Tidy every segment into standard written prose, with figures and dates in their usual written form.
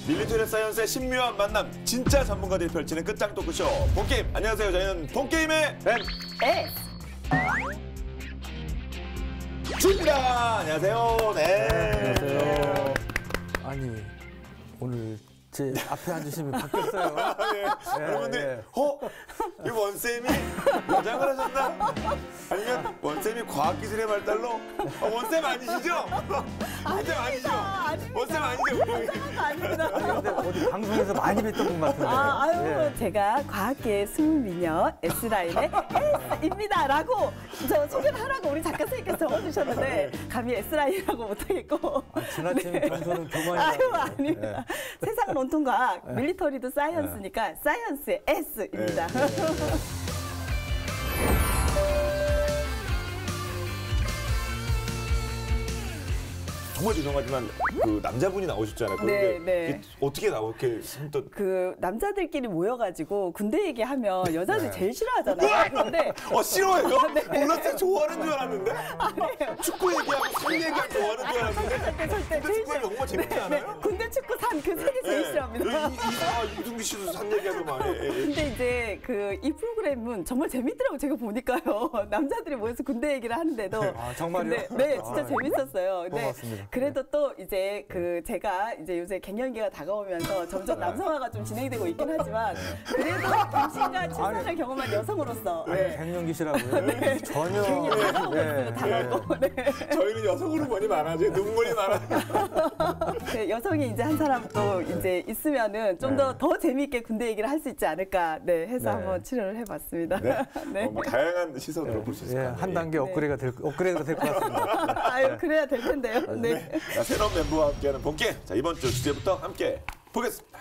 밀리터리 사이언스의 신묘한 만남, 진짜 전문가들이 펼치는 끝장 토크쇼 본게임. 안녕하세요. 저희는 본게임의 주입니다. 안녕하세요. 네. 안녕하세요. 아니 오늘 제 앞에 앉으시면 바뀌었어요. 네. 여러분들, 이 원쌤이 여장을 하셨나? 아니면 원쌤이 과학기술의 발달로? 원쌤 아니시죠? 원쌤 아니죠? 원쌤 아니죠? 아닙니다. 근데 어디 방송에서 많이 뵀던 분 같은데. 제가 과학계의 숨미녀 S라인의 S입니다라고 저 소개를 하라고 우리 작가 선생님께서 적어주셨는데 감히 S라인이라고 못하겠고. 지나친 평소는 교만이라고. 아닙니다. 세상은 온통 과학, 밀리터리도 사이언스니까 사이언스의 S입니다. 정말 죄송하지만 그 남자분이 나오셨잖아요. 그런데 네. 어떻게 나오게 선뜻 그 남자들끼리 모여가지고 군대 얘기하면 여자들이 제일 싫어하잖아요. 그런데 싫어해요? 몰랐어요. 좋아하는 줄 알았는데. 축구 얘기하고 산 얘기하고 좋아하는 줄 알았는데. 절대 근데 축구 얘기 정말 재밌지 않아요? 군대 축구 산 그 세 개 제일 싫어합니다. 이승기 씨도 산 얘기하고 많이. 근데 이제 이 프로그램은 정말 재밌더라고. 제가 보니까요. 남자들이 모여서 군대 얘기를 하는데도. 정말요? 네, 진짜 재밌었어요. 고맙습니다. 그래도 또 이제 제가 이제 요새 갱년기가 다가오면서 점점 남성화가 좀 진행되고 있긴 하지만 그래도 임신과 출산을 경험한 여성으로서 갱년기시라고요? 전혀. 다가오고. 저희는 여성 호르몬이 많아져요. 눈물이 많아요. 여성이 이제 한 사람 또 이제 있으면은 좀 더 재미있게 군대 얘기를 할 수 있지 않을까 해서 한번 출연을 해봤습니다. 네. 다양한 시선으로 볼 수 있을 것 같아요. 한 단계 업그레이드가 될 것 같습니다. 아유, 그래야 될 텐데요. 네. 자, 새로운 멤버와 함께하는 본게임. 자, 이번 주 주제부터 함께 보겠습니다.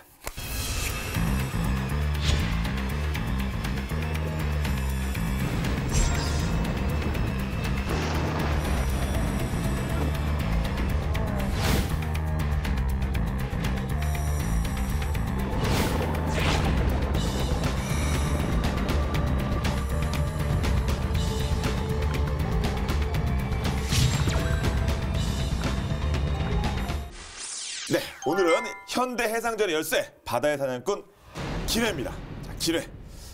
네, 오늘은 현대 해상전의 열쇠, 바다의 사냥꾼 기뢰입니다. 자, 기뢰.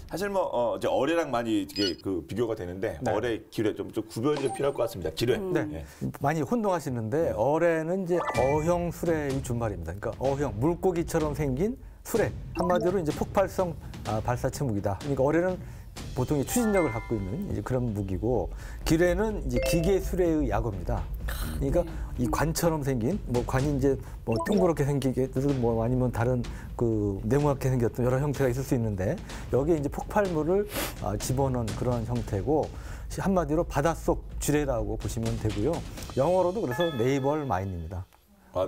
사실 이제 어뢰랑 많이 이게 비교가 되는데 어뢰, 기뢰 좀 구별이 좀 필요할 것 같습니다. 기뢰. 네. 많이 혼동하시는데 어뢰는 이제 어형 수레의 준말입니다. 그러니까 어형 물고기처럼 생긴 수레. 한마디로 이제 폭발성 발사체 무기다. 그러니까 어뢰는 보통 추진력을 갖고 있는 이제 그런 무기고 기뢰는 이제 기계 수레의 약어입니다. 그러니까 이 관처럼 생긴 관이 이제 둥그렇게 생기게 아니면 다른 네모나게 생겼던 여러 형태가 있을 수 있는데 여기에 이제 폭발물을 집어넣은 그런 형태고 한마디로 바닷속 쥐레라고 보시면 되고요. 영어로도 그래서 네이벌 마인입니다.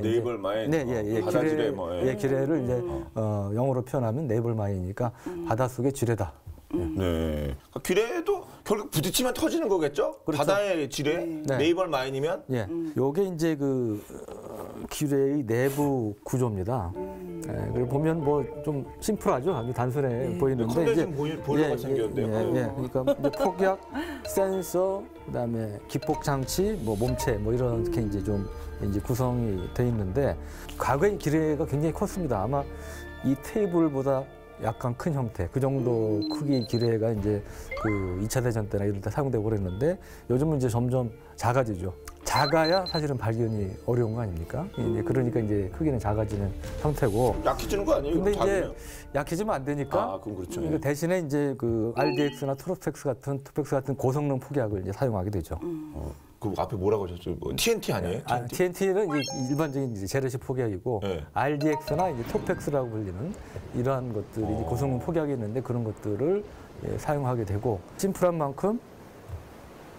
네이벌 마인. 네, 바다 쥐레 기뢰를 이제 영어로 표현하면 네이벌 마인이니까 바닷속의 쥐레다. 네. 기뢰도 결국 부딪히면 터지는 거겠죠? 그렇죠. 바다의 지뢰, 네이벌 마인이면? 요게 이제 기뢰의 내부 구조입니다. 그리고 보면 좀 심플하죠? 아주 단순해 보이는데. 컨덴션 보일러가 생겼는데요. 그러니까 이제 폭약, 센서, 그다음에 기폭 장치, 몸체, 이렇게 이제 좀 구성이 돼 있는데 과거의 기뢰가 굉장히 컸습니다. 아마 이 테이블보다 약간 큰 형태, 그 정도 크기 기뢰가 이제 2차 대전 때나 이럴 때 사용되고 그랬는데 요즘은 이제 점점 작아지죠. 작아야 사실은 발견이 어려운 거 아닙니까? 그러니까 이제 크기는 작아지는 형태고. 약해지는 거 아니에요? 근데 이제 약해지면 안 되니까. 그럼 그렇죠. 그러니까 대신에 이제 RDX나 투펙스 같은 고성능 폭약을 이제 사용하게 되죠. 그 앞에 뭐라고 하셨죠? TNT 아니에요? TNT는 이제 일반적인 재래식 폭약이고 RDX나 이제 토펙스라고 불리는 이러한 것들이 이제 고성능 폭약이 있는데 그런 것들을 사용하게 되고 심플한 만큼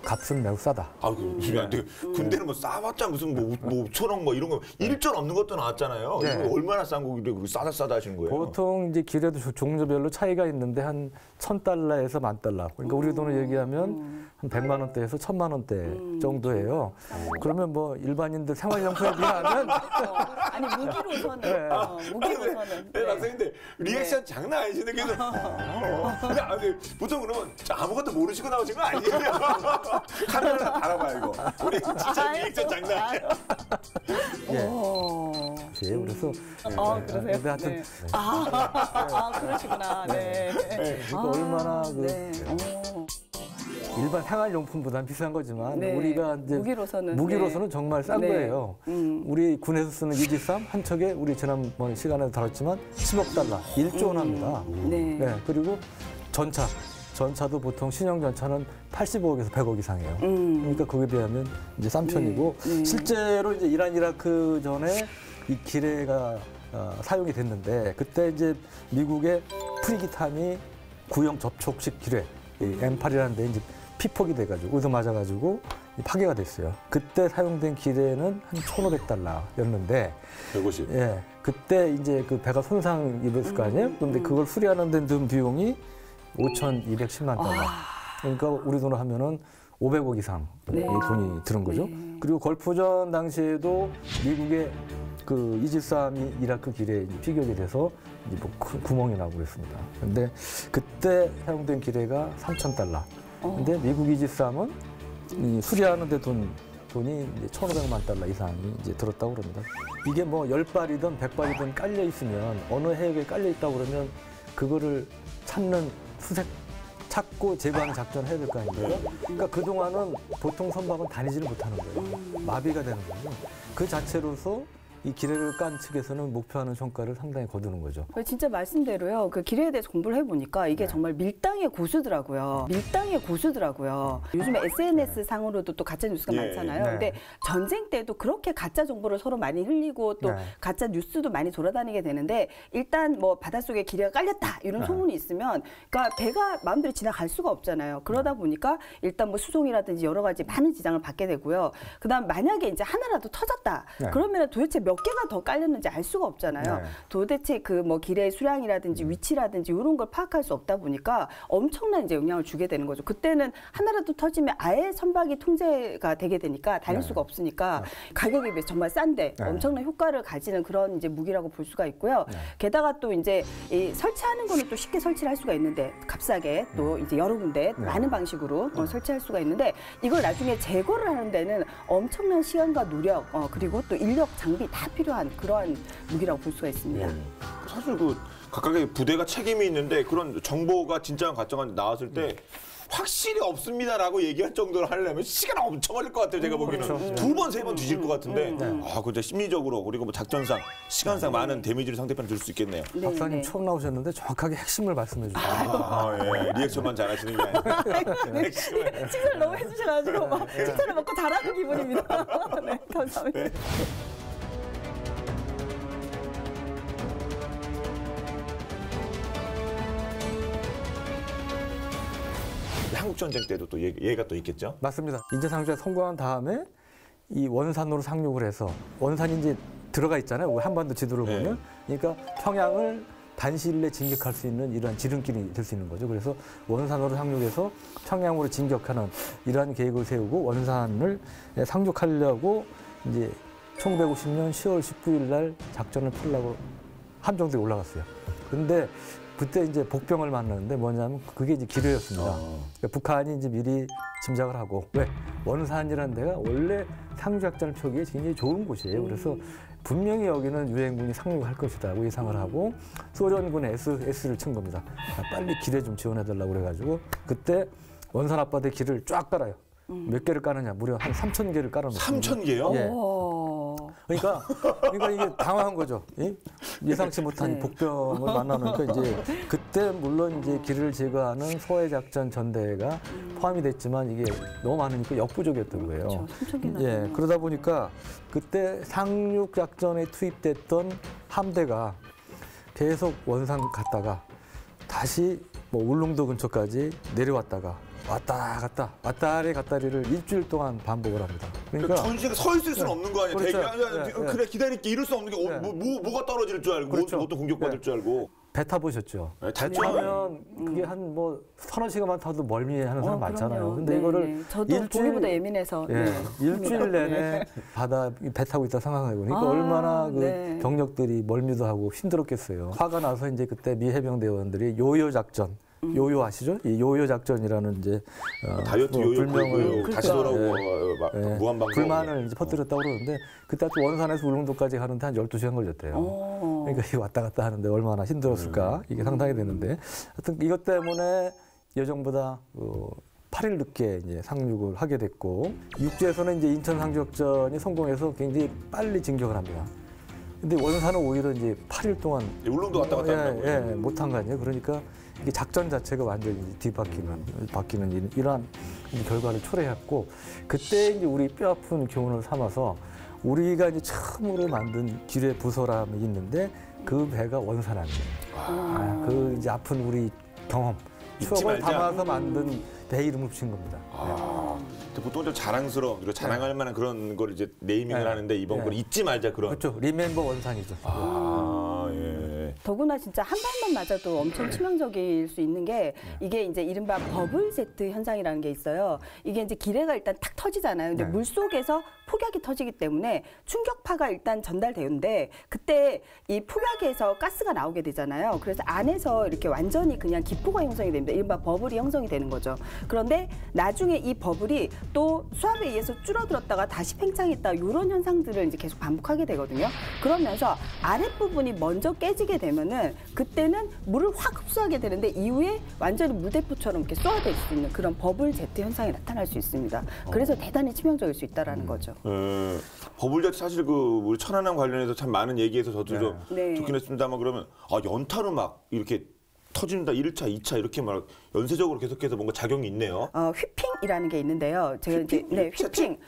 값은 매우 싸다. 군대는 싸봤자 무슨 5,000원 이런 거 1조 넘는 것도 나왔잖아요. 이거 얼마나 싼 거길래 싸다 하시는 거예요? 보통 이제 기뢰도 종류별로 차이가 있는데 한 $1,000에서 $10,000. 그러니까 우리 돈으로 얘기하면 한 100만 원대에서 1,000만 원대 정도예요. 그러면 일반인들 생활용품에 비하면 아니 무기로서는 무기로서는. 박사님들 리액션 장난 아니시네. 그래서 보통 그러면 아무것도 모르시고 나오신 거 아니에요? 카메라 다 달아봐 이거. 우리 진짜 리액션 장난 아니야. 곳이에요. 그래서 그러세요? 근데 하여튼 네. 그러시구나. 네. 그러니까 얼마나 그 네. 일반 생활용품보다는 비싼 거지만 네. 우리가 이제 무기로서는 정말 싼 네. 거예요. 우리 군에서 쓰는 이지삼 한 척에 우리 지난번 시간에 다뤘지만 10억 달러, 1조 원 합니다. 네. 네. 그리고 전차도 보통 신형 전차는 85억에서 100억 이상이에요. 그러니까 거기에 비하면 이제 싼 편이고 네. 실제로 이제 이란 이라크 전에 이 기뢰가 사용이 됐는데 그때 이제 미국의 프리기탄이 구형 접촉식 기뢰 M8이라는 데 이제 피폭이 돼가지고 어디서 맞아가지고 파괴가 됐어요. 그때 사용된 기뢰는 한 1,500달러였는데 150. 예, 그때 이제 그 배가 손상 입었을 거 아니에요? 근데 그걸 수리하는 데 든 비용이 5,210만 달러. 그러니까 우리 돈으로 하면은 500억 이상 의 돈이 드는 거죠. 그리고 걸프전 당시에도 미국의 그 이지삼이 이라크 기뢰에 피격이 돼서 이제 뭐 구멍이 나고 그랬습니다. 근데 그때 사용된 기뢰가 3,000달러. 근데 미국 이지삼은 이 수리하는 데 돈이 이제 1,500만 달러 이상이 이제 들었다고 그럽니다. 이게 뭐 10발이든 100발이든 깔려 있으면 어느 해역에 깔려 있다고 그러면 그거를 찾고 제거하는 작전을 해야 될 거 아닙니까? 그러니까 그동안은 보통 선박은 다니지를 못하는 거예요. 마비가 되는 거죠. 그 자체로서 이 기뢰를 깐 측에서는 목표하는 성과를 상당히 거두는 거죠. 진짜 말씀대로요. 그 기뢰에 대해서 공부를 해보니까 이게 정말 밀당의 고수더라고요. 요즘에 SNS 상으로도 또 가짜 뉴스가 많잖아요. 네. 근데 전쟁 때도 그렇게 가짜 정보를 서로 많이 흘리고 또 가짜 뉴스도 많이 돌아다니게 되는데 일단 뭐 바닷속에 기뢰가 깔렸다 이런 소문이 있으면 그러니까 배가 마음대로 지나갈 수가 없잖아요. 그러다 보니까 일단 뭐 수송이라든지 여러 가지 많은 지장을 받게 되고요. 그다음 만약에 이제 하나라도 터졌다. 그러면 도대체 몇 개가 더 깔렸는지 알 수가 없잖아요. 도대체 그 뭐 기뢰의 수량이라든지 위치라든지 이런 걸 파악할 수 없다 보니까 엄청난 이제 영향을 주게 되는 거죠. 그때는 하나라도 터지면 아예 선박이 통제가 되게 되니까 다닐 수가 없으니까 가격에 비해서 정말 싼데 엄청난 효과를 가지는 그런 이제 무기라고 볼 수가 있고요. 게다가 또 이제 이 설치하는 거는 또 쉽게 설치를 할 수가 있는데 값싸게 또 이제 여러 군데 많은 방식으로 설치할 수가 있는데 이걸 나중에 제거를 하는 데는 엄청난 시간과 노력 그리고 또 인력 장비 다 필요한 그러한 무기라고 볼 수가 있습니다. 사실 그 각각의 부대가 책임이 있는데 그런 정보가 진짜가 가짜가 나왔을 때 확실히 없습니다라고 얘기할 정도로 하려면 시간 엄청 걸릴 것 같아요. 제가 보기에는 그렇죠. 두 번, 세 번 뒤질 것 같은데 근데 심리적으로 그리고 뭐 작전상 시간상 많은 데미지를 상대편에 줄 수 있겠네요. 박사님 처음 나오셨는데 정확하게 핵심을 말씀해 주셨어요. 리액션만 잘하시는 게 아니라 칭찬을 너무 해주셔가지고 막 칭찬을 먹고 잘하는 기분입니다. 네, 감사합니다. 한국 전쟁 때도 또 얘가 또 있겠죠. 맞습니다. 인재상주에 성공한 다음에 이 원산으로 상륙을 해서 원산이 이제 들어가 있잖아요. 우리 한반도 지도를 보면. 그러니까 평양을 단시일 내에 진격할 수 있는 이러한 지름길이 될 수 있는 거죠. 그래서 원산으로 상륙해서 평양으로 진격하는 이러한 계획을 세우고 원산을 상륙하려고 이제 1950년 10월 19일 날 작전을 펴려고 함정도에 올라갔어요. 근데 그때 이제 복병을 만났는데 뭐냐면 그게 이제 기뢰였습니다. 그러니까 북한이 이제 미리 짐작을 하고 왜 원산이라는 데가 원래 상륙작전을 펴기에 굉장히 좋은 곳이에요. 그래서 분명히 여기는 유엔군이 상륙할 것이다고 예상을 하고 소련군의 SS를 친 겁니다. 빨리 기뢰 좀 지원해달라고 그래가지고 그때 원산 앞바다에 기뢰를 쫙 깔아요. 몇 개를 까느냐? 무려 한 3,000개를 깔아놓습니다. 3,000개요? 예. 그러니까 이게 당황한 거죠. 예상치 못한 복병을 만나니까 이제 그때 물론 이제 기뢰를 제거하는 소해작전 전대가 포함이 됐지만 이게 너무 많으니까 역부족이었던 거예요. 그렇죠. 3,000개나. 예, 그러다 보니까 그때 상륙작전에 투입됐던 함대가 계속 원산 갔다가 다시 뭐 울릉도 근처까지 내려왔다가 왔다리 갔다리를 일주일 동안 반복을 합니다. 그러니까 전시가 서 있을 수는 없는 거 아니에요. 그렇죠. 그래 기다릴게 이럴 수 없는 게 뭐가 떨어질 줄 알고 그렇죠. 뭐또 공격받을 줄 알고. 배 타보셨죠? 네, 배 타면 그게 한 뭐 서너 시간만 타도 멀미하는 사람 많잖아요. 그럼요. 근데 네, 이거를 네. 저도 보기보다 예민해서 일주일 내내 바다 배 타고 있다 생각해요. 그러니까 얼마나 그 병력들이 멀미도 하고 힘들었겠어요. 화가 나서 이제 그때 미 해병대원들이 요요 작전 요요 아시죠? 이 요요 작전이라는 이제 다이어트 요요 불명을 다시 돌아오고 무한방송 불만을 이제 퍼뜨렸다고 그러는데 그때 또 원산에서 울릉도까지 가는데 한 12시간 걸렸대요. 그러니까 이 왔다 갔다 하는데 얼마나 힘들었을까 이게 상상이 되는데 하여튼 이것 때문에 예정보다 8일 늦게 이제 상륙을 하게 됐고 육지에서는 이제 인천 상륙작전이 성공해서 굉장히 빨리 진격을 합니다. 근데 원산은 오히려 이제 8일 동안 울릉도 왔다 갔다 한다고요? 못한 거 아니에요. 그러니까 이게 작전 자체가 완전히 뒤바뀌는 이러한 결과를 초래했고 그때 이제 우리 뼈아픈 교훈을 삼아서 우리가 이제 처음으로 만든 기뢰 부설함이 있는데 그 배가 원산함이에요. 그 이제 아픈 우리 경험, 추억을 담아서 만든 배 이름을 붙인 겁니다. 보통 좀 자랑스러운 그리고 자랑할 만한 그런 걸 이제 네이밍을 하는데 이번 걸 잊지 말자 그런. 그렇죠. 리멤버 원산이죠. 예. 더구나 진짜 한 발만 맞아도 엄청 치명적일 수 있는 게 이게 이제 이른바 버블 제트 현상이라는 게 있어요. 이게 이제 기뢰가 일단 탁 터지잖아요. 근데 물 속에서 폭약이 터지기 때문에 충격파가 일단 전달되는데 그때 이 폭약에서 가스가 나오게 되잖아요. 그래서 안에서 이렇게 완전히 그냥 기포가 형성이 됩니다. 이른바 버블이 형성이 되는 거죠. 그런데 나중에 이 버블이 또 수압에 의해서 줄어들었다가 다시 팽창했다 이런 현상들을 이제 계속 반복하게 되거든요. 그러면서 아랫부분이 먼저 깨지게 되면은 그때는 물을 확 흡수하게 되는데 이후에 완전히 물대포처럼 이렇게 쏘아될 수 있는 그런 버블 제트 현상이 나타날 수 있습니다. 그래서 대단히 치명적일 수 있다라는 거죠. 버블제트 사실 우리 천안함 관련해서 참 많은 얘기해서 저도 좀 좋긴 했습니다만 그러면 연타로 막 이렇게 터진다 1차, 2차 이렇게 막 연쇄적으로 계속해서 뭔가 작용이 있네요. 휘핑이라는 게 있는데요. 제가 이제 휘핑.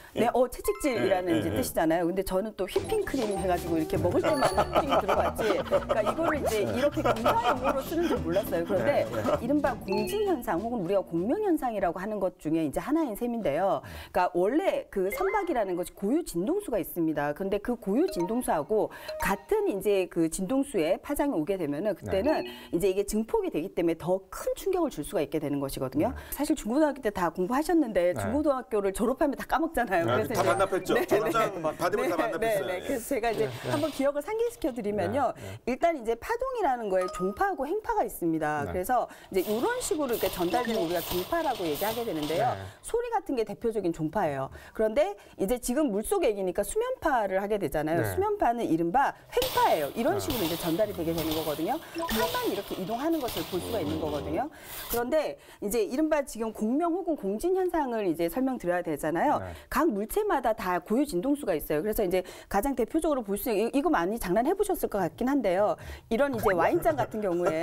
채찍질이라는 이제 뜻이잖아요. 근데 저는 또 휘핑 크림 해가지고 이렇게 먹을 때만 휘핑이 들어갔지. 그러니까 이거를 이제 이렇게 군사 용어로 쓰는 줄 몰랐어요. 그런데 이른바 공진 현상 혹은 우리가 공명 현상이라고 하는 것 중에 이제 하나인 셈인데요. 그러니까 원래 그 선박이라는 것이 고유 진동수가 있습니다. 그런데 그 고유 진동수하고 같은 이제 그 진동수에 파장이 오게 되면은 그때는 이제 이게 증폭이 되기 때문에 더 큰 충격을 줄 수가 있게 되는 것이거든요. 사실 중고등학교 때 다 공부하셨는데 중고등학교를 졸업하면 다 까먹잖아요. 그래서 다 반납했죠. 졸업장 받으면 다 반납했어요. 그래서 제가 이제 한번 기억을 상기시켜 드리면요. 일단 이제 파동이라는 거에 종파하고 행파가 있습니다. 그래서 이제 이런 식으로 이렇게 전달되는 우리가 종파라고 얘기하게 되는데요. 소리 같은 게 대표적인 종파예요. 그런데 이제 지금 물속 얘기니까 수면파를 하게 되잖아요. 수면파는 이른바 횡파예요. 이런 식으로 이제 전달이 되게 되는 거거든요. 파만 이렇게 이동하는 것을 볼 수가 있는 거거든요. 그런데 이제 이른바 지금 공명 혹은 공진 현상을 이제 설명드려야 되잖아요. 각 물체마다 다 고유 진동수가 있어요. 그래서 이제 가장 대표적으로 볼 수 있는 이거 많이 장난해 보셨을 것 같긴 한데요. 이런 이제 와인잔 같은 경우에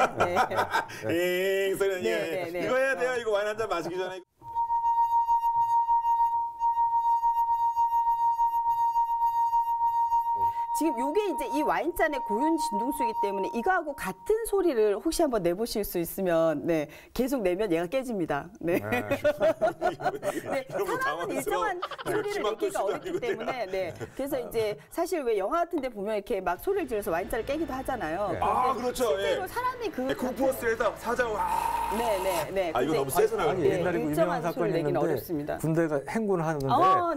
이거 해야 돼요. 이거 와인 한 잔 마시기 전에. 지금 이게 이제 이 와인잔의 고유 진동수이기 때문에 이거하고 같은 소리를 혹시 한번 내보실 수 있으면 계속 내면 얘가 깨집니다. 사람은 일정한 소리를 내기가 어렵기 때문에 그래서 이제 사실 왜 영화 같은데 보면 이렇게 막 소리를 지르서 와인잔을 깨기도 하잖아요. 그렇죠. 실제로 사람이 쿵푸어스에서 사자고 이거 너무 세서 나요. 옛날에 유명한 사건이 있는데 어렵습니다. 군대가 행군을 하는데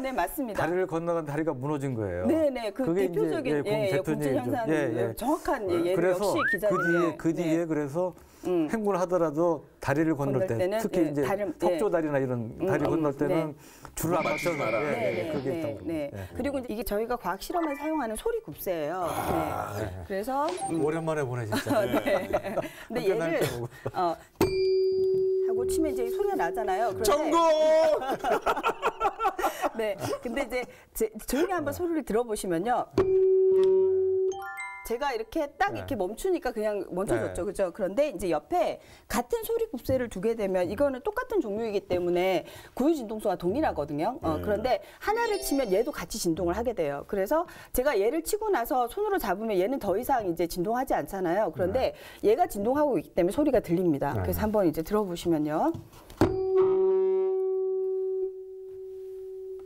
네 맞습니다. 다리를 건너간 다리가 무너진 거예요. 그 대표적인 공진 현상 정확한 예를 역시 기자님 그 뒤에 그래서 행군을 하더라도 다리를 건널 때 특히 이제 석조다리나 이런 다리 건널 때는 줄을 안 맞춰서 그게 있다고. 그리고 이제 이게 저희가 과학 실험에 사용하는 소리 굽새예요. 그래서 오랜만에 보네 진짜. 근데 얘를 하고 치면 이제 소리가 나잖아요. 전공. 근데 이제 조용히 한번 소리를 들어보시면요. 제가 이렇게 딱 이렇게 멈추니까 그냥 멈춰졌죠. 그죠? 그런데 이제 옆에 같은 소리 굽새를 두게 되면 이거는 똑같은 종류이기 때문에 고유 진동수가 동일하거든요. 그런데 하나를 치면 얘도 같이 진동을 하게 돼요. 그래서 제가 얘를 치고 나서 손으로 잡으면 얘는 더 이상 이제 진동하지 않잖아요. 그런데 얘가 진동하고 있기 때문에 소리가 들립니다. 그래서 한번 이제 들어보시면요.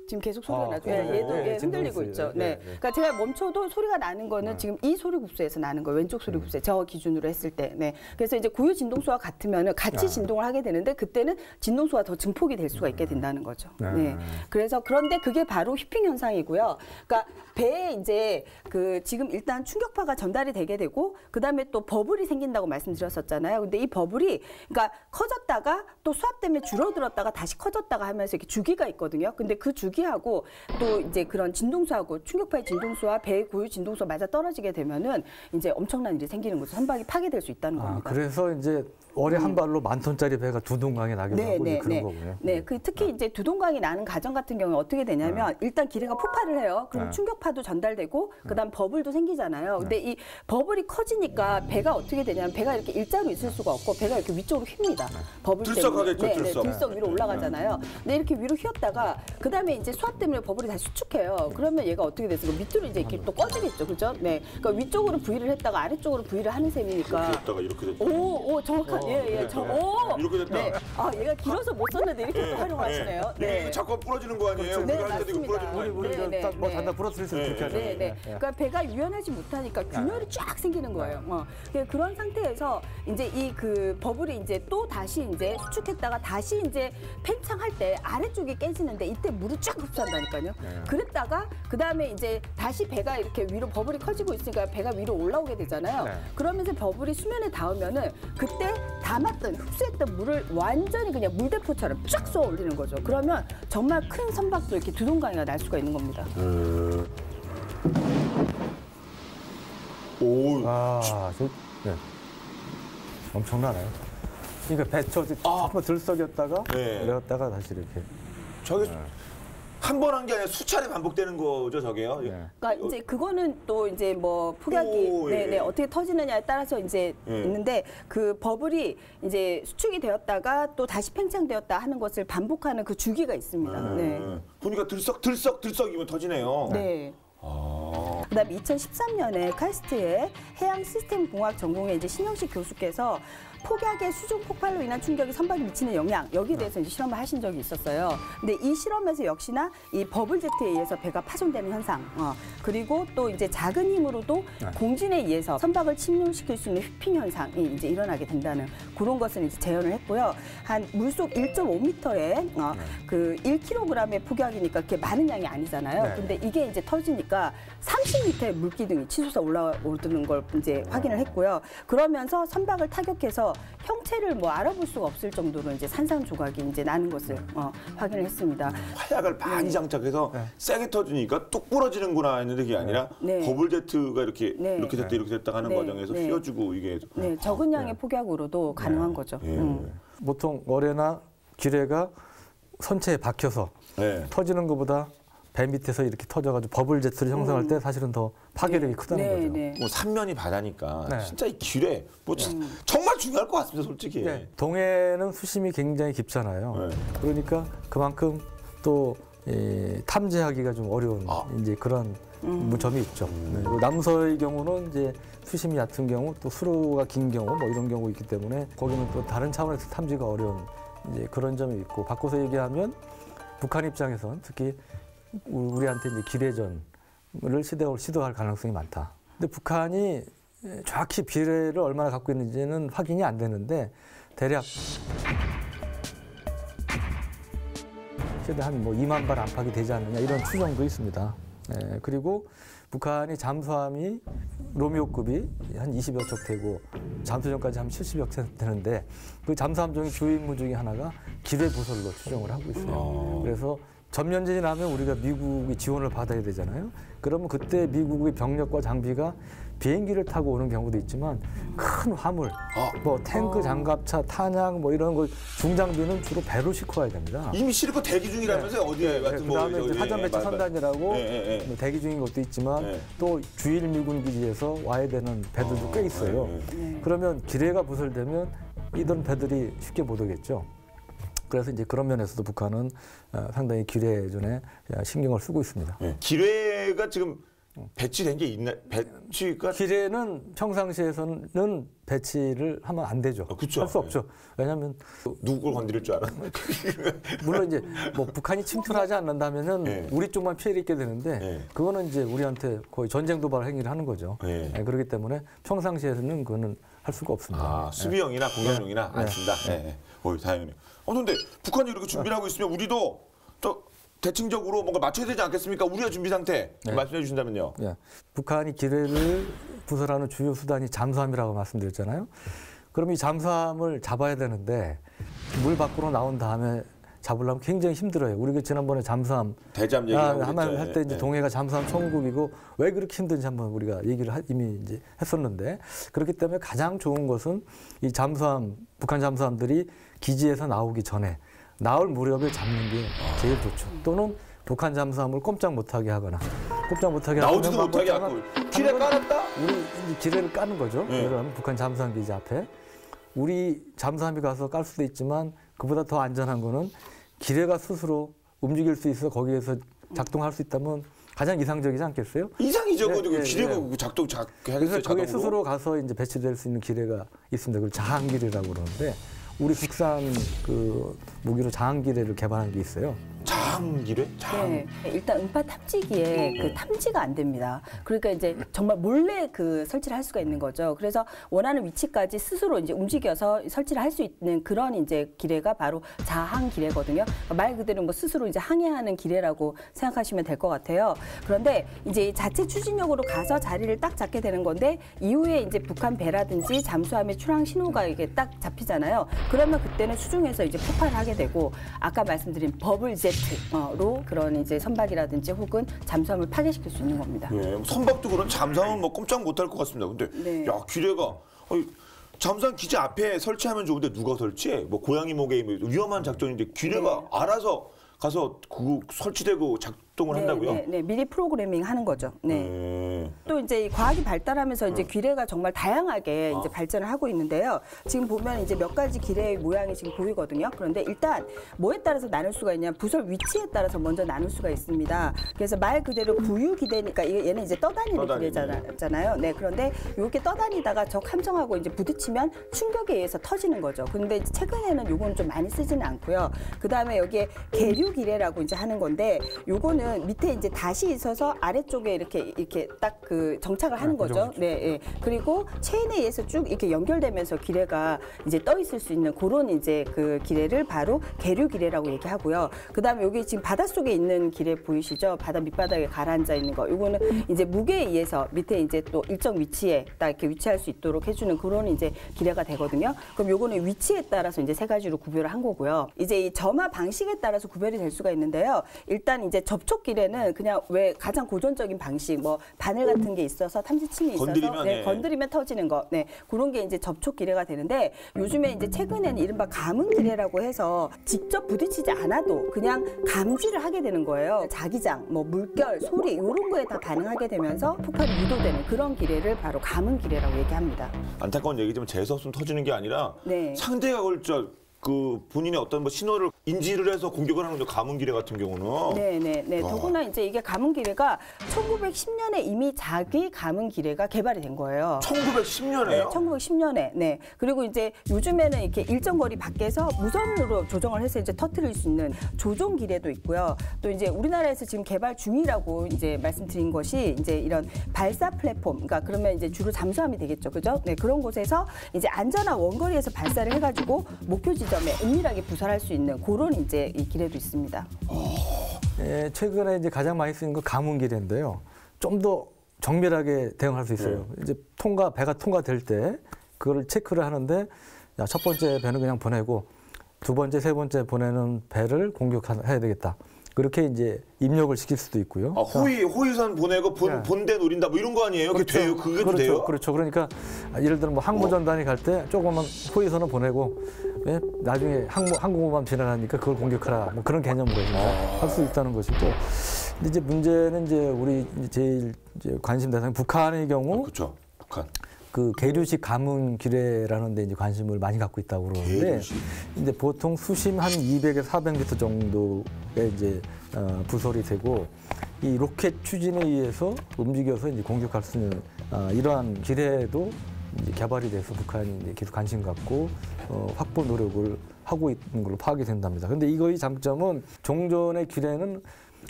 지금 계속 소리가 나죠. 네, 얘도 네, 흔들리고 진동이 있죠. 있어요. 네. 네. 그러니까 제가 멈춰도 소리가 나는 거는 지금 이 소리 굽수에서 나는 거예요. 왼쪽 소리 굽수에 저 기준으로 했을 때. 네. 그래서 이제 고유 진동수와 같으면은 같이 진동을 하게 되는데 그때는 진동수가 더 증폭이 될 수가 있게 된다는 거죠. 네. 그래서 그런데 그게 바로 휘핑 현상이고요. 그러니까 배에 이제 그 지금 일단 충격파가 전달이 되게 되고 그다음에 또 버블이 생긴다고 말씀드렸었잖아요. 근데 이 버블이 그러니까 커졌다가 또 수압 때문에 줄어들었다가 다시 커졌다가 하면서 이렇게 주기가 있거든요. 근데 그 주기하고 또 이제 그런 진동수하고 충격파의 진동수와 배의 고유 진동수가 맞아 떨어지게 되면은 이제 엄청난 일이 생기는 거죠. 선박이 파괴될 수 있다는 겁니다. 그래서 이제 어뢰 한 발로 1000톤짜리 배가 두동강에 나기도 하고 이제 그런 거군요. 네, 그 특히 이제 두동강이 나는 가정 같은 경우에 어떻게 되냐면 일단 기뢰가 폭발을 해요. 그럼 충격파도 전달되고 그다음 버블도 생기잖아요. 근데 이 버블이 커지니까 배가 어떻게 되냐면 배가 이렇게 일자로 있을 수가 없고 배가 이렇게 위쪽으로 휩니다. 버블 들썩하겠죠, 때문에. 들썩. 들썩 위로 올라가잖아요. 근데 이렇게 위로 휘었다가 그다음에 이제 수압 때문에 버블이 다시 수축해요. 그러면 얘가 어떻게 됐어요? 밑으로 이제 이렇게 또 꺼지겠죠, 그죠? 네, 그러니까 위쪽으로 V를 했다가 아래쪽으로 V를 하는 셈이니까. 이렇게 됐다가 이렇게 됐다. 오, 정확한, 이렇게 됐다. 네. 아, 얘가 길어서 못 썼는데 이렇게 또 활용하시네요. 네. 이거 자꾸 부러지는 거 아니에요? 네, 우리가 할 때도 이거 맞습니다. 부러지는 거 아니에요? 우리 네, 딱뭐 네. 단단 부러뜨리시면 그렇게 하죠. 네, 네. 그러니까 배가 유연하지 못하니까 균열이 쫙 생기는 거예요. 그런 상태에서 이제 이 그 버블이 이제 또 다시 이제 수축했다가 다시 이제 팽창할 때 아래쪽이 깨지는데 이때 물을 쫙 흡수한다니까요. 그랬다가 그 다음에 이제 다시 배가 이렇게 위로 버블이 커지고 있으니까 배가 위로 올라오게 되잖아요. 네. 그러면서 버블이 수면에 닿으면은 그때 담았던 흡수했던 물을 완전히 그냥 물대포처럼 쫙 쏘아 올리는 거죠. 그러면 정말 큰 선박도 이렇게 두동강이가 날 수가 있는 겁니다. 오, 네. 엄청나네요. 그러니까 배쳐 한번 들썩였다가 네. 내렸다가 다시 이렇게. 저게 한 번 한 게 아니라 수차례 반복되는 거죠, 저게요? 네. 그러니까 이제 그거는 또 이제 뭐 폭약이 오, 예. 네네 어떻게 터지느냐에 따라서 이제 예. 있는데 그 버블이 이제 수축이 되었다가 또 다시 팽창되었다 하는 것을 반복하는 그 주기가 있습니다. 네. 보니까 들썩이면 터지네요. 네. 그다음 2013년에 카이스트의 해양 시스템 공학 전공의 이제 신영식 교수께서 폭약의 수중 폭발로 인한 충격이 선박에 미치는 영향 여기에 대해서 이제 실험을 하신 적이 있었어요. 근데 이 실험에서 역시나 이 버블 제트에 의해서 배가 파손되는 현상, 그리고 또 이제 작은 힘으로도 공진에 의해서 선박을 침몰시킬 수 있는 휘핑 현상이 이제 일어나게 된다는 그런 것을 이제 재현을 했고요. 한 물속 1.5m에 그 1kg의 폭약이니까 그렇게 많은 양이 아니잖아요. 네. 근데 이게 이제 터지니까 30m의 물기둥이 치솟아 올라오르는 걸 이제 확인을 했고요. 그러면서 선박을 타격해서 형체를 뭐 알아볼 수가 없을 정도로 이제 산산조각이 이제 나는 것을 확인을 했습니다. 화약을 많이 장착해서 세게 터지니까 뚝 부러지는구나 했는데 그게 아니라 네. 버블 제트가 이렇게 네. 이렇게 됐다 이렇게 됐다 하는 네. 과정에서 네. 휘어주고 이게 네, 적은 양의 폭약으로도 가능한 거죠. 보통 어뢰나 기뢰가 선체에 박혀서 네. 터지는 것보다 배 밑에서 이렇게 터져가지고 버블 제트를 형성할 때 사실은 더 파괴력이 크다는 네, 거죠. 네. 뭐 삼면이 바다니까 네. 진짜 이 기뢰 뭐 정말 중요할 것 같습니다, 솔직히. 네. 동해는 수심이 굉장히 깊잖아요. 네. 그러니까 그만큼 또 탐지하기가 좀 어려운 이제 그런 점이 있죠. 네. 그리고 남서의 경우는 이제 수심이 얕은 경우 또 수로가 긴 경우 뭐 이런 경우 있기 때문에 거기는 또 다른 차원에서 탐지가 어려운 이제 그런 점이 있고 바꿔서 얘기하면 북한 입장에선 특히 우리한테 이제 기뢰전을 시도할 가능성이 많다. 근데 북한이 정확히 기뢰를 얼마나 갖고 있는지는 확인이 안 되는데 대략 최대 한 뭐 2만 발 안팎이 되지 않느냐 이런 추정도 있습니다. 네, 그리고 북한이 잠수함이 로미오급이 한 20여 척 되고 잠수정까지 한 70여 척 되는데 그 잠수함 중에 주요 임무 중에 하나가 기뢰 부설로 추정을 하고 있어요. 그래서 전면전이 나면 우리가 미국이 지원을 받아야 되잖아요. 그러면 그때 미국의 병력과 장비가 비행기를 타고 오는 경우도 있지만 큰 화물, 뭐 탱크, 장갑차, 탄약 뭐 이런 거 중장비는 주로 배로 싣고 와야 됩니다. 이미 실컷 대기 중이라면서요? 어디에 같은 거. 그다음에 이제 사전 배치 선단이라고 뭐 대기 중인 것도 있지만 네. 또 주일 미군 기지에서 와야 되는 배들도 꽤 있어요. 그러면 기뢰가 부설되면 이런 배들이 쉽게 못 오겠죠. 그래서 이제 그런 면에서도 북한은 상당히 기뢰전에 신경을 쓰고 있습니다. 기뢰가 지금 배치된 게 있나? 배치가 기뢰는 평상시에서는 배치를 하면 안 되죠. 그쵸. 할 수 없죠. 왜냐하면 누굴 건드릴 줄 알아? 물론 이제 뭐 북한이 침투를 하지 않는다면은 네. 우리 쪽만 피해를 입게 되는데 네. 그거는 이제 우리한테 거의 전쟁 도발 행위를 하는 거죠. 네. 그렇기 때문에 평상시에서는 그거는 할 수가 없습니다. 아, 수비용이나 공격용이나 안 쓴다. 네. 다행이네요. 근데 북한이 이렇게 준비를 하고 있으면 우리도 또 대칭적으로 뭔가 맞춰야 되지 않겠습니까? 우리가 준비 상태 말씀해 주신다면요. 예. 북한이 기뢰를 부설하는 주요 수단이 잠수함이라고 말씀드렸잖아요. 그럼 이 잠수함을 잡아야 되는데 물 밖으로 나온 다음에 잡으려면 굉장히 힘들어요. 우리가 지난번에 잠수함 대잠 얘기하고 할 때 이제 동해가 잠수함 천국이고 왜 그렇게 힘든지 한번 우리가 얘기를 이미 이제 했었는데 그렇기 때문에 가장 좋은 것은 이 잠수함 북한 잠수함들이 기지에서 나오기 전에 나올 무렵에 잡는 게 제일 좋죠. 또는 북한 잠수함을 꼼짝 못하게 하거나 꼼짝 못하게 나오지도 못하게 하고 기뢰 깔았다? 우리 기뢰를 까는 거죠. 네. 예를 들면 북한 잠수함 기지 앞에 우리 잠수함이 가서 깔 수도 있지만 그보다 더 안전한 거는 기뢰가 스스로 움직일 수 있어 거기에서 작동할 수 있다면 가장 이상적이지 않겠어요? 이상이죠. 예, 예, 기뢰가 예. 작동하겠어요. 그래서 거기에 자동으로? 스스로 가서 이제 배치될 수 있는 기뢰가 있습니다. 그걸 자항기뢰라고 그러는데 우리 국산 그 무기로 자항기뢰를 개발한 게 있어요. 자항기뢰? 네, 일단 음파 탐지기에 그 탐지가 안 됩니다. 그러니까 이제 정말 몰래 그 설치를 할 수가 있는 거죠. 그래서 원하는 위치까지 스스로 이제 움직여서 설치를 할 수 있는 그런 이제 기뢰가 바로 자항 기뢰거든요. 말 그대로 뭐 스스로 이제 항해하는 기뢰라고 생각하시면 될 것 같아요. 그런데 이제 자체 추진력으로 가서 자리를 딱 잡게 되는 건데 이후에 이제 북한 배라든지 잠수함의 출항 신호가 이게 딱 잡히잖아요. 그러면 그때는 수중에서 이제 폭발을 하게 되고 아까 말씀드린 버블 제트로 그런 이제 선박이라든지 혹은 잠수함을 파괴시킬 수 있는 겁니다. 예, 선박도 그런 잠수함은 뭐 꼼짝 못할 것 같습니다. 근데 네. 야 기뢰가 잠수함 기지 앞에 설치하면 좋은데 누가 설치해? 뭐 고양이 목에 위험한 작전인데 기뢰가 알아서 가서 그 설치되고 작동을 한다고요? 네, 미리 프로그래밍 하는 거죠. 네. 또 이제 이 과학이 발달하면서 이제 기뢰가 정말 다양하게 이제 발전을 하고 있는데요. 지금 보면 이제 몇 가지 기뢰의 모양이 지금 보이거든요. 그런데 일단 뭐에 따라서 나눌 수가 있냐? 부설 위치에 따라서 먼저 나눌 수가 있습니다. 그래서 말 그대로 부유 기대니까 얘는 이제 떠다니는 기뢰잖아요. 네. 그런데 이렇게 떠다니다가 적 함정하고 이제 부딪히면 충격에 의해서 터지는 거죠. 근데 최근에는 요거는 좀 많이 쓰지는 않고요. 그다음에 여기에 계류 기뢰라고 이제 하는 건데 요거는 밑에 이제 닷이 있어서 아래쪽에 이렇게 딱 그 정착을 하는 거죠. 네, 예. 그리고 체인에 의해서 쭉 이렇게 연결되면서 기뢰가 이제 떠 있을 수 있는 그런 이제 그 기뢰를 바로 계류 기뢰라고 얘기하고요. 그다음에 여기 지금 바닷속에 있는 기뢰 보이시죠? 바다 밑바닥에 가라앉아 있는 거. 요거는 이제 무게에 의해서 밑에 이제 또 일정 위치에 딱 이렇게 위치할 수 있도록 해주는 그런 이제 기뢰가 되거든요. 그럼 요거는 위치에 따라서 이제 세 가지로 구별을 한 거고요. 이제 이 점화 방식에 따라서 구별이 될 수가 있는데요. 일단 이제 접촉 기뢰는 그냥 왜 가장 고전적인 방식, 뭐 바늘 같은 게 있어서 탐지침이 있어서 건드리면 터지는 거, 그런 게 이제 접촉 기뢰가 되는데 요즘에 이제 최근에는 이른바 감응 기뢰라고 해서 직접 부딪히지 않아도 그냥 감지를 하게 되는 거예요. 자기장, 뭐 물결, 소리 이런 거에 다 반응하게 되면서 폭발이 유도되는 그런 기뢰를 바로 감응 기뢰라고 얘기합니다. 안타까운 얘기지만 재수 없으면 터지는 게 아니라 네. 상대가 그 본인의 어떤 뭐 신호를 인지를 해서 공격을 하는 거죠. 감은 기뢰 같은 경우는. 네. 더구나 이제 이게 감은 기뢰가 1910년에 이미 자기 감은 기뢰가 개발이 된 거예요. 1910년에요? 네, 1910년에. 네. 그리고 이제 요즘에는 이렇게 일정 거리 밖에서 무선으로 조정을 해서 이제 터뜨릴 수 있는 조종 기뢰도 있고요. 또 이제 우리나라에서 지금 개발 중이라고 이제 말씀드린 것이 이제 이런 발사 플랫폼. 그러니까 그러면 이제 주로 잠수함이 되겠죠. 그죠? 네, 그런 곳에서 이제 안전한 원거리에서 발사를 해가지고 목표 지점에 은밀하게 부설할 수 있는 그런 이제 이 기뢰도 있습니다. 예, 최근에 이제 가장 많이 쓰는 건 가문 기뢰인데요. 좀 더 정밀하게 대응할 수 있어요. 이제 배가 통과될 때 그걸 체크를 하는데 야, 첫 번째 배는 그냥 보내고 두 번째, 세 번째 보내는 배를 공격해야 되겠다. 그렇게 이제 입력을 시킬 수도 있고요. 아, 호위선 보내고 본대 노린다 뭐 이런 거 아니에요? 그게 돼요? 그게 돼요? 그렇죠. 그러니까 예를 들어 뭐 항모전단이 갈 때 조금만 호위선을 보내고 나중에 항공모함 지나가니까 그걸 공격하라 뭐 그런 개념으로 할 수 있다는 것이고. 근데 이제 문제는 이제 우리 제일 이제 관심 대상 북한의 경우 그렇죠. 북한. 그 계류식 감응 기뢰라는 데 이제 관심을 많이 갖고 있다고 그러는데 근데 보통 수심 한 200에서 400m 정도에 이제 부설이 되고 이 로켓 추진에 의해서 움직여서 이제 공격할 수 있는 이러한 기뢰도 이제 개발이 돼서 북한이 이제 계속 관심 갖고 확보 노력을 하고 있는 걸로 파악이 된답니다. 그런데 이거의 장점은 종전의 기뢰는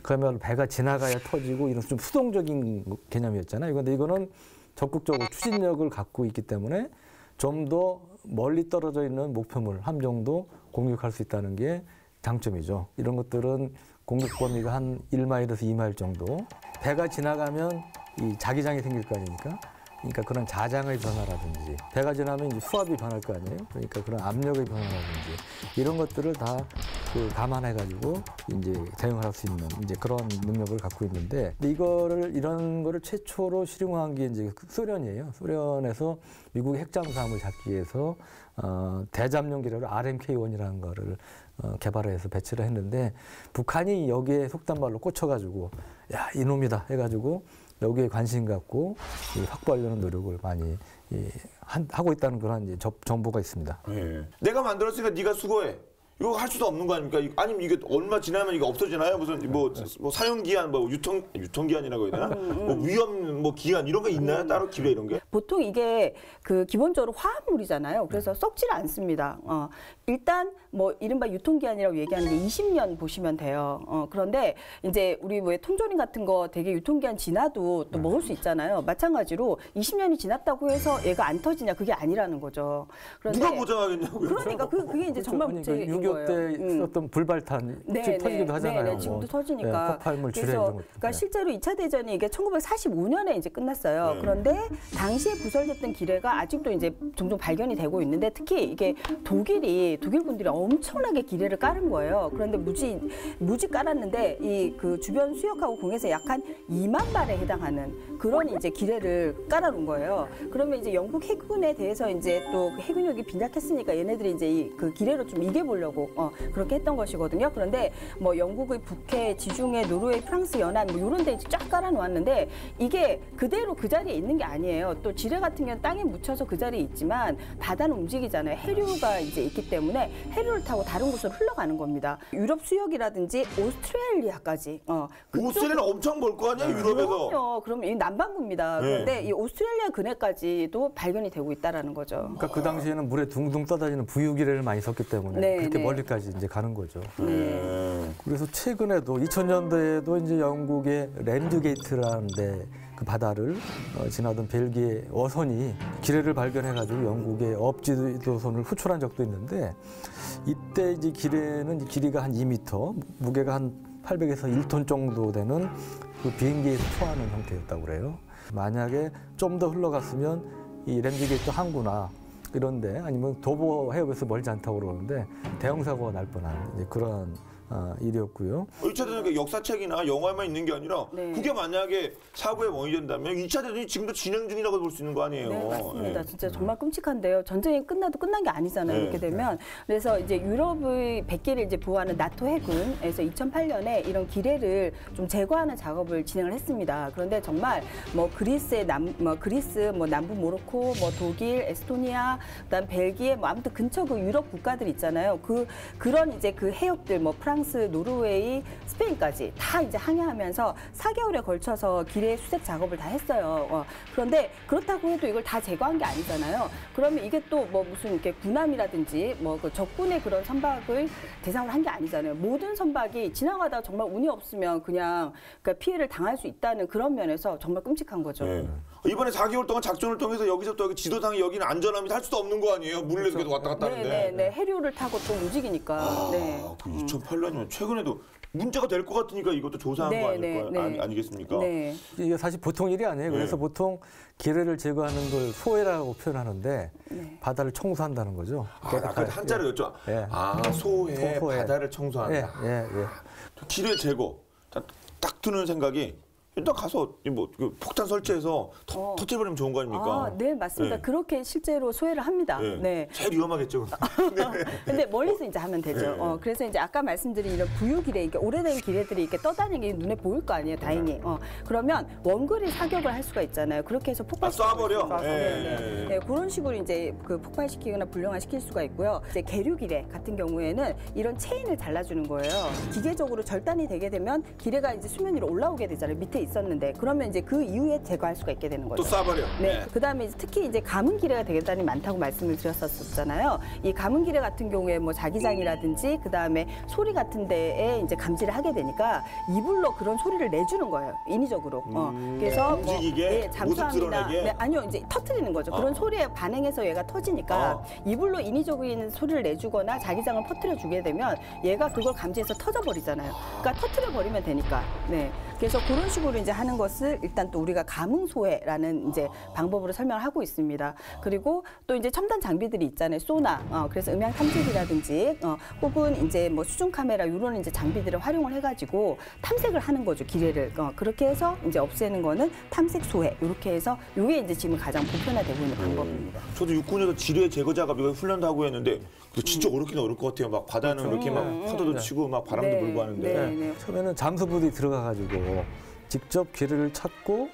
그야말로 배가 지나가야 터지고 이런 좀 수동적인 개념이었잖아요. 그런데 이거는 적극적으로 추진력을 갖고 있기 때문에 좀 더 멀리 떨어져 있는 목표물 함정도 공격할 수 있다는 게 장점이죠. 이런 것들은 공격 범위가 한 1마일에서 2마일 정도. 배가 지나가면 이 자기장이 생길 거 아닙니까? 그러니까 그런 자장의 변화라든지 배가 지나면 이제 수압이 변할 거 아니에요. 그러니까 그런 압력의 변화라든지 이런 것들을 다 감안해가지고 이제 대응을 할 수 있는 이제 그런 능력을 갖고 있는데 근데 이런 거를 최초로 실용화한 게 이제 소련이에요. 소련에서 미국의 핵 잠수함을 잡기 위해서 대잠용 기뢰를 RMK-1이라는 거를 개발을 해서 배치를 했는데 북한이 여기에 속단 말로 꽂혀가지고 야 이놈이다 해가지고 여기에 관심 갖고 확보하려는 노력을 많이 하고 있다는 그런 이제 정보가 있습니다. 네. 내가 만들었으니까 네가 수거해. 이거 할 수도 없는 거 아닙니까? 아니면 이게 얼마 지나면 이거 없어지나요? 무슨 뭐 사용 기한, 뭐 유통 기한이라고 해야 되나? 뭐 위험 뭐 기한 이런 거 있나요? 따로 기뢰 이런 게? 보통 이게 그 기본적으로 화합물이잖아요. 그래서 썩지를 않습니다. 일단 뭐 이른바 유통기한이라고 얘기하는 게 20년 보시면 돼요. 그런데 이제 우리 뭐 통조림 같은 거 되게 유통기한 지나도 또 먹을 수 있잖아요. 마찬가지로 20년이 지났다고 해서 얘가 안 터지냐 그게 아니라는 거죠. 그런데 누가 보장하겠냐고요? 그러니까 그게 이제 정말 문제인 6.25 때 있었던 불발탄 터지기도 하잖아요. 네, 지금도 터지니까. 폭발물 주례 그래서 이런 것. 그러니까 실제로 2차 대전이 이게 1945년에 이제 끝났어요. 그런데 당시에 부설됐던 기뢰가 아직도 이제 종종 발견이 되고 있는데 특히 이게 독일 분들이 엄청나게 기뢰를 깔은 거예요. 그런데 무지 깔았는데 이 그 주변 수역하고 공에서 약 한 2만 발에 해당하는 그런 이제 기뢰를 깔아놓은 거예요. 그러면 이제 영국 해군에 대해서 이제 또 해군력이 빈약했으니까 얘네들이 이제 그 기뢰로 좀 이겨보려고 그렇게 했던 것이거든요. 그런데 뭐 영국의 북해, 지중해, 노르웨이, 프랑스 연안 뭐 이런 데 쫙 깔아놓았는데 이게 그대로 그 자리에 있는 게 아니에요. 또 지뢰 같은 경우는 땅에 묻혀서 그 자리에 있지만 바다는 움직이잖아요. 해류가 이제 있기 때문에 해류를 타고 다른 곳으로 흘러가는 겁니다. 유럽 수역이라든지 오스트레일리아까지. 오스트레일리아는 엄청 멀 거 아니에요, 유럽에서. 그럼요. 그러면 이 남반구입니다. 그런데 이 오스트레일리아 근해까지도 발견이 되고 있다는 거죠. 그러니까 그 당시에는 물에 둥둥 떠다니는 부유기뢰를 많이 썼기 때문에 그렇게 멀리까지 이제 가는 거죠. 그래서 최근에도 2000년대에도 이제 영국의 랜드게이트라는 데 그 바다를 지나던 벨기에 어선이 기뢰를 발견해가지고 영국의 업지도선을 후출한 적도 있는데 이때 이제 기뢰는 길이가 한 2m, 무게가 한 800에서 1톤 정도 되는 그 비행기에서 투하하는 형태였다고 그래요. 만약에 좀 더 흘러갔으면 이 랜드게이트 항구나 이런데 아니면 도보 해협에서 멀지 않다고 그러는데 대형 사고가 날 뻔한 이제 그런 일이었고요. 2차 대전 역사책이나 영화에만 있는 게 아니라 그게 만약에 사고의 원인이 된다면 2차 대전이 지금도 진행 중이라고 볼 수 있는 거 아니에요? 네, 맞습니다. 진짜 정말 끔찍한데요. 전쟁이 끝나도 끝난 게 아니잖아요. 이렇게 되면. 그래서 이제 유럽의 100개를 이제 보호하는 나토 해군에서 2008년에 이런 기뢰를 좀 제거하는 작업을 진행을 했습니다. 그런데 정말 뭐 그리스, 남부 모로코, 뭐 독일, 에스토니아, 그다음 벨기에, 뭐 아무튼 근처 그 유럽 국가들 있잖아요. 그런 이제 그 해협들, 뭐 프랑스, 노르웨이, 스페인까지 다 이제 항해하면서 4개월에 걸쳐서 기뢰 수색 작업을 다 했어요. 그런데 그렇다고 해도 이걸 다 제거한 게 아니잖아요. 그러면 이게 또 뭐 무슨 이렇게 군함이라든지 뭐 그 적군의 그런 선박을 대상으로 한 게 아니잖아요. 모든 선박이 지나가다가 정말 운이 없으면 그러니까 피해를 당할 수 있다는 그런 면에서 정말 끔찍한 거죠. 이번에 4개월 동안 작전을 통해서 여기서부터 여기 지도상에 여기는 안전함이 할 수도 없는 거 아니에요? 물에서 계속 왔다 갔다 하는데. 네, 해류를 타고 또 움직이니까. 그 2008년이면 최근에도 문제가 될 것 같으니까 이것도 조사한 거 아니겠습니까? 네. 이게 사실 보통 일이 아니에요. 그래서 보통 기뢰를 제거하는 걸 소해라고 표현하는데 바다를 청소한다는 거죠. 아까 한자를 였죠. 소해, 바다를 청소한다. 예. 기뢰 제거. 딱 드는 생각이 일단 가서 그 폭탄 설치해서 터뜨려버리면 좋은 거 아닙니까? 네, 맞습니다. 네. 그렇게 실제로 소외를 합니다. 네. 네. 제일 위험하겠죠. 근데 멀리서 이제 하면 되죠. 네. 그래서 이제 아까 말씀드린 이런 부유기뢰, 이게 오래된 기뢰들이 이렇게 떠다니는 게 눈에 보일 거 아니에요, 다행히. 그러면 원거리 사격을 할 수가 있잖아요. 그렇게 해서 쏴버려. 네, 그런 식으로 이제 그 폭발시키거나 불량화시킬 수가 있고요. 이제 계류기뢰 같은 경우에는 이런 체인을 잘라주는 거예요. 기계적으로 절단이 되게 되면 기뢰가 이제 수면 위로 올라오게 되잖아요. 밑에 있었는데 그러면 이제 그 이후에 제거할 수가 있게 되는 거죠. 또 쏴버려. 네. 그다음에 특히 이제 가문 기뢰가 대단히 많다고 말씀을 드렸었잖아요. 이 가문 기뢰 같은 경우에 뭐 자기장이라든지 그다음에 소리 같은 데에 이제 감지를 하게 되니까 이불로 그런 소리를 내주는 거예요. 인위적으로. 그래서 움직이게, 모습 드러내게? 네, 아니요. 이제 터트리는 거죠. 그런 소리에 반응해서 얘가 터지니까 이불로 인위적인 소리를 내주거나 자기장을 퍼뜨려 주게 되면 얘가 그걸 감지해서 터져버리잖아요. 그러니까 터뜨려 버리면 되니까. 네. 그래서 그런 식으로 이제 하는 것을 일단 또 우리가 감흥소해라는 이제 방법으로 설명을 하고 있습니다. 그리고 또 이제 첨단 장비들이 있잖아요. 소나, 그래서 음향 탐지기라든지, 혹은 이제 뭐 수중 카메라 이런 이제 장비들을 활용을 해가지고 탐색을 하는 거죠. 기뢰를. 그렇게 해서 이제 없애는 거는 탐색 소해. 이렇게 해서 이게 이제 지금 가장 보편화되고 있는 방법입니다. 저도 육군에서 지뢰 제거 작업 이거 훈련도 하고 했는데 진짜 어렵긴 어려울 것 같아요. 막 바다는 이렇게 막 파도도 치고 막 바람도 네, 불고 하는데. 네. 처음에는 잠수부대에 들어가가지고 직접 기뢰를 찾고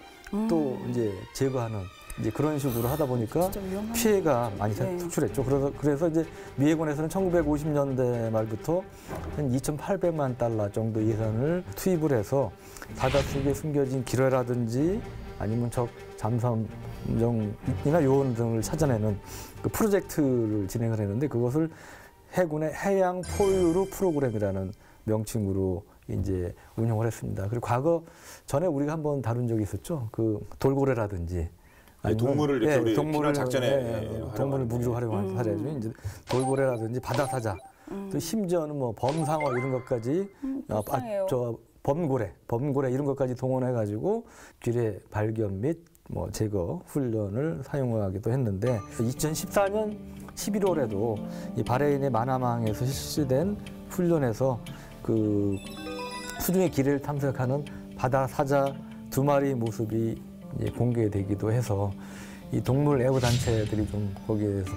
또 이제 제거하는 이제 그런 식으로 하다 보니까 피해가 많이 속출했죠. 그래서 이제 미해군에서는 1950년대 말부터 한 2,800만 달러 정도 예산을 투입을 해서 바닷속에 숨겨진 기뢰라든지 아니면 적 잠수함정이나 요원 등을 찾아내는 그 프로젝트를 진행을 했는데 그것을 해군의 해양 포유류 프로그램이라는 명칭으로 이제 운영을 했습니다. 그리고 과거 전에 우리가 한번 다룬 적이 있었죠. 그 돌고래라든지 동물을 이렇게 우리 동물을 필요한 작전에 동물을 무기로 활용한 사례죠. 이제 돌고래라든지 바다사자, 또 심지어는 뭐 범상어 이런 것까지 범고래 이런 것까지 동원해가지고 기뢰 발견 및 뭐 제거 훈련을 사용하기도 했는데 2014년 11월에도 이 바레인의 마나망에서 실시된 훈련에서 그 수중의 기뢰를 탐색하는 바다 사자 2마리 모습이 이제 공개되기도 해서 이 동물 애호 단체들이 좀 거기에 대해서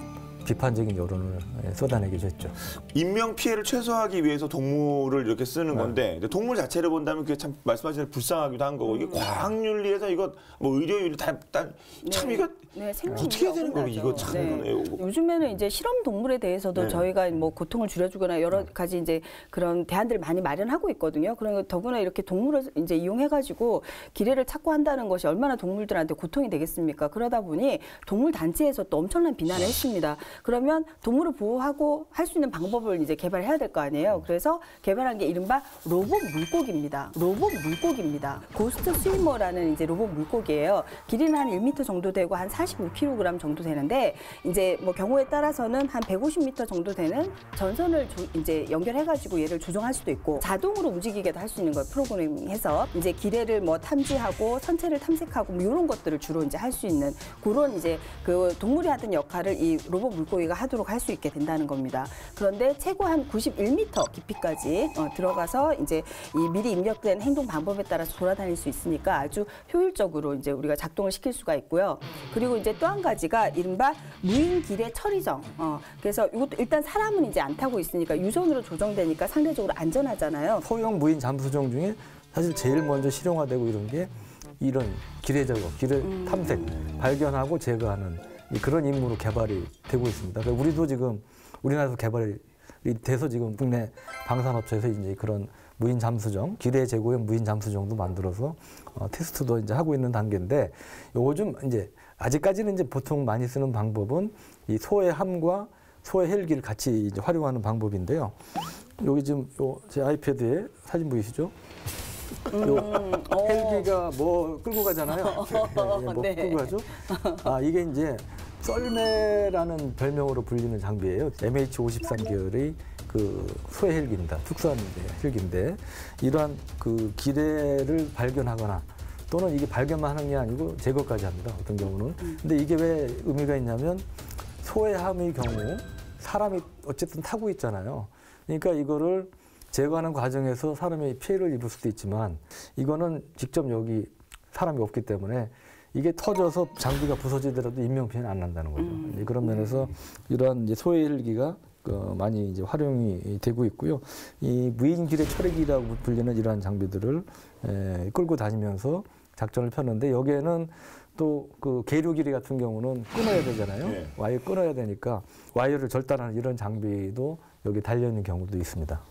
비판적인 여론을 쏟아내기도 했죠. 인명 피해를 최소화하기 위해서 동물을 이렇게 쓰는 건데 동물 자체를 본다면 그게 참 말씀하신 대로 불쌍하기도 한 거고 이게 과학윤리에서 이거 뭐 의료윤리 참 이거 어떻게 해야 되는 거예요? 이거 참 요즘에는 이제 실험 동물에 대해서도 저희가 뭐 고통을 줄여주거나 여러 가지 이제 그런 대안들을 많이 마련하고 있거든요. 그러니까 더구나 이렇게 동물을 이제 이용해가지고 기뢰를 찾고 한다는 것이 얼마나 동물들한테 고통이 되겠습니까? 그러다 보니 동물 단체에서 또 엄청난 비난을 했습니다. 그러면 동물을 보호하고 할 수 있는 방법을 이제 개발해야 될 거 아니에요. 그래서 개발한 게 이른바 로봇 물고기입니다. 로봇 물고기입니다. 고스트 스위머라는 이제 로봇 물고기예요. 길이는 한 1m 정도 되고 한 45kg 정도 되는데 이제 뭐 경우에 따라서는 한 150m 정도 되는 전선을 이제 연결해가지고 얘를 조정할 수도 있고 자동으로 움직이게도 할 수 있는 걸 프로그래밍해서 이제 기뢰를 뭐 탐지하고 선체를 탐색하고 뭐 이런 것들을 주로 이제 할 수 있는 그런 이제 그 동물이 하던 역할을 이 로봇 물고기가 하도록 할 수 있게 된다는 겁니다. 그런데 최고 한 91m 깊이까지 들어가서 이제 이 미리 입력된 행동 방법에 따라서 돌아다닐 수 있으니까 아주 효율적으로 이제 우리가 작동을 시킬 수가 있고요. 그리고 이제 또 한 가지가 이른바 무인 기뢰 처리정. 그래서 이것도 일단 사람은 이제 안 타고 있으니까 유선으로 조정되니까 상대적으로 안전하잖아요. 소형 무인 잠수정 중에 사실 제일 먼저 실용화되고 이런 게 이런 기뢰 제거, 기뢰 탐색, 발견하고 제거하는 그런 임무로 개발이 되고 있습니다. 그러니까 우리도 지금 우리나라에서 개발이 돼서 지금 국내 방산업체에서 이제 그런 무인 잠수정, 기뢰 제거용 무인 잠수정도 만들어서 테스트도 이제 하고 있는 단계인데 요즘 이제 아직까지는 이제 보통 많이 쓰는 방법은 이 소해함과 소해 헬기를 같이 이제 활용하는 방법인데요. 여기 지금 제 아이패드에 사진 보이시죠? 헬기가 뭐 끌고 가잖아요. 뭐 끌고 가죠? 이게 이제 썰매라는 별명으로 불리는 장비예요. MH53 계열의 그 소해 헬기입니다. 특수한 헬기인데 이러한 그 기뢰를 발견하거나 또는 이게 발견만 하는 게 아니고 제거까지 합니다. 어떤 경우는. 근데 이게 왜 의미가 있냐면 소해함의 경우 사람이 어쨌든 타고 있잖아요. 그러니까 이거를 제거하는 과정에서 사람이 피해를 입을 수도 있지만 이거는 직접 여기 사람이 없기 때문에 이게 터져서 장비가 부서지더라도 인명피해는 안 난다는 거죠. 이제 그런 면에서 이러한 이제 소해 헬기가 많이 이제 활용이 되고 있고요. 이 무인 기뢰 처리기라고 불리는 이러한 장비들을 끌고 다니면서 작전을 펴는데 여기에는 또 그 계류 기뢰 같은 경우는 끊어야 되잖아요. 네. 와이어 끊어야 되니까 와이어를 절단하는 이런 장비도 여기 달려 있는 경우도 있습니다.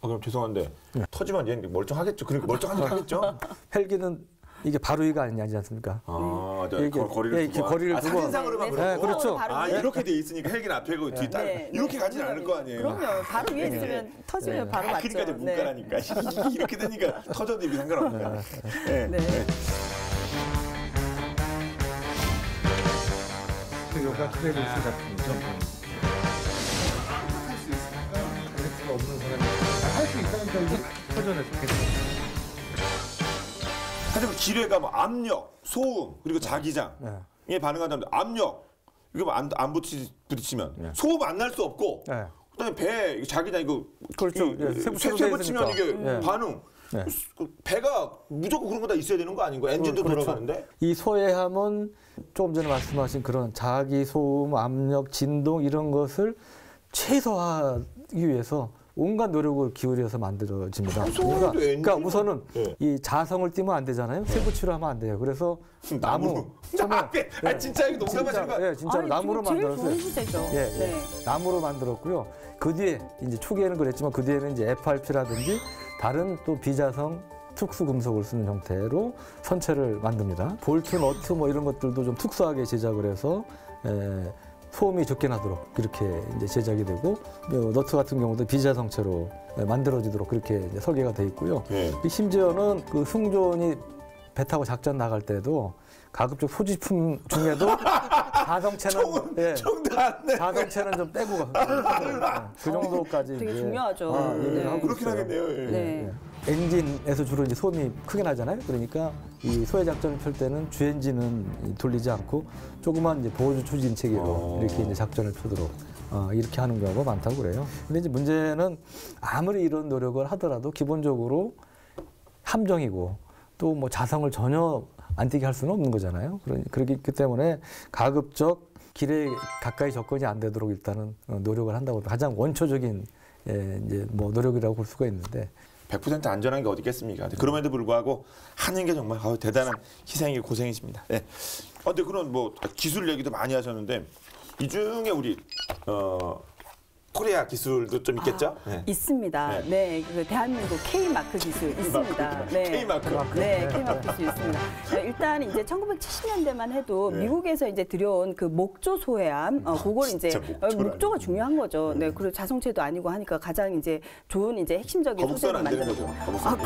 그럼 죄송한데 터지면 얘는 멀쩡하겠죠? 그러니까 멀쩡하게 하겠죠? 헬기는 이게 바로이가 아니지 않습니까? 거리를 두고. 거리를 두고. 사진상으로만 그렇고. 네, 그렇죠. 바로 아, 이렇게 돼 있으니까 헬기는 앞에고 뒤 딸 네, 이렇게 네, 가진 그럼요. 않을 거 아니에요. 그럼요. 바로 위에 있으면 터지면 바로 맞죠. 그러니까 이제 문과라니까 이렇게 되니까 터져도 이게 상관없어요. 네. 네. 요가 트레이스 같은 점 할수 있으니까 에너지가 없는 사람이 할 수 있다니까 이게 터져내서 하지만 기뢰가 뭐 압력, 소음 그리고 자기장에 반응한다는데 압력 이거 뭐 안 부딪히면 소음 안 날 수 없고 그다음에 배 자기장 이거 그렇죠. 쇠 붙이면 이게 반응. 네. 배가 무조건 그런 거 다 있어야 되는 거 아닌가? 엔진도 그렇죠. 돌아가는데. 이 소해함은 조금 전에 말씀하신 그런 자기 소음, 압력, 진동 이런 것을 최소화하기 위해서 온갖 노력을 기울여서 만들어집니다. 그러니까 우선은 이 자성을 띄면 안 되잖아요. 세부치로 하면 안 돼요. 그래서 나무. 진짜 이거 농담하시는 거. 예, 진짜로 나무로 만들었어요. 제일 좋은 소재죠. 예. 나무로 만들었고요. 그 뒤에 이제 초기에는 그랬지만 그 뒤에는 이제 FRP라든지 다른 또 비자성 특수 금속을 쓰는 형태로 선체를 만듭니다. 볼트, 너트 뭐 이런 것들도 좀 특수하게 제작을 해서 소음이 적게 나도록 그렇게 이제 제작이 되고 너트 같은 경우도 비자성체로 만들어지도록 그렇게 이제 설계가 돼 있고요. 심지어는 그 승조원이 배 타고 작전 나갈 때도 가급적 소지품 중에도 자성체는 자성체는 좀 떼고 가. 그 정도까지 되게 이제 중요하죠. 그렇긴 하겠네요. 네. 엔진에서 주로 이제 소음이 크게 나잖아요. 그러니까 이 소해 작전을 펼 때는 주 엔진은 돌리지 않고 조그만 이제 보조 추진 체계로 이렇게 이제 작전을 펴도록 이렇게 하는 경우가 많다고 그래요. 근데 이제 문제는 아무리 이런 노력을 하더라도 기본적으로 함정이고 또 뭐 자성을 전혀 안 띄게 할 수는 없는 거잖아요. 그렇기 때문에 가급적 길에 가까이 접근이 안 되도록 일단은 노력을 한다고 가장 원초적인 이제 뭐 노력이라고 볼 수가 있는데 100% 안전한 게 어디 있겠습니까? 그럼에도 불구하고 하는 게 정말 대단한 희생이고 고생이십니다. 네. 근데 그런 뭐 기술 얘기도 많이 하셨는데 이 중에 우리 코리아 기술도 좀 있겠죠? 있습니다. 네, 그 대한민국 K마크 기술 있습니다. 네, K마크. 네, K마크 기술 있습니다. 일단 이제 1970년대만 해도 미국에서 이제 들여온 그 목조 소해함, 그걸 이제 목조가 중요한 거죠. 네, 그리고 자성체도 아니고 하니까 가장 이제 좋은 이제 핵심적인 소재를 만드는 거죠. 거북선.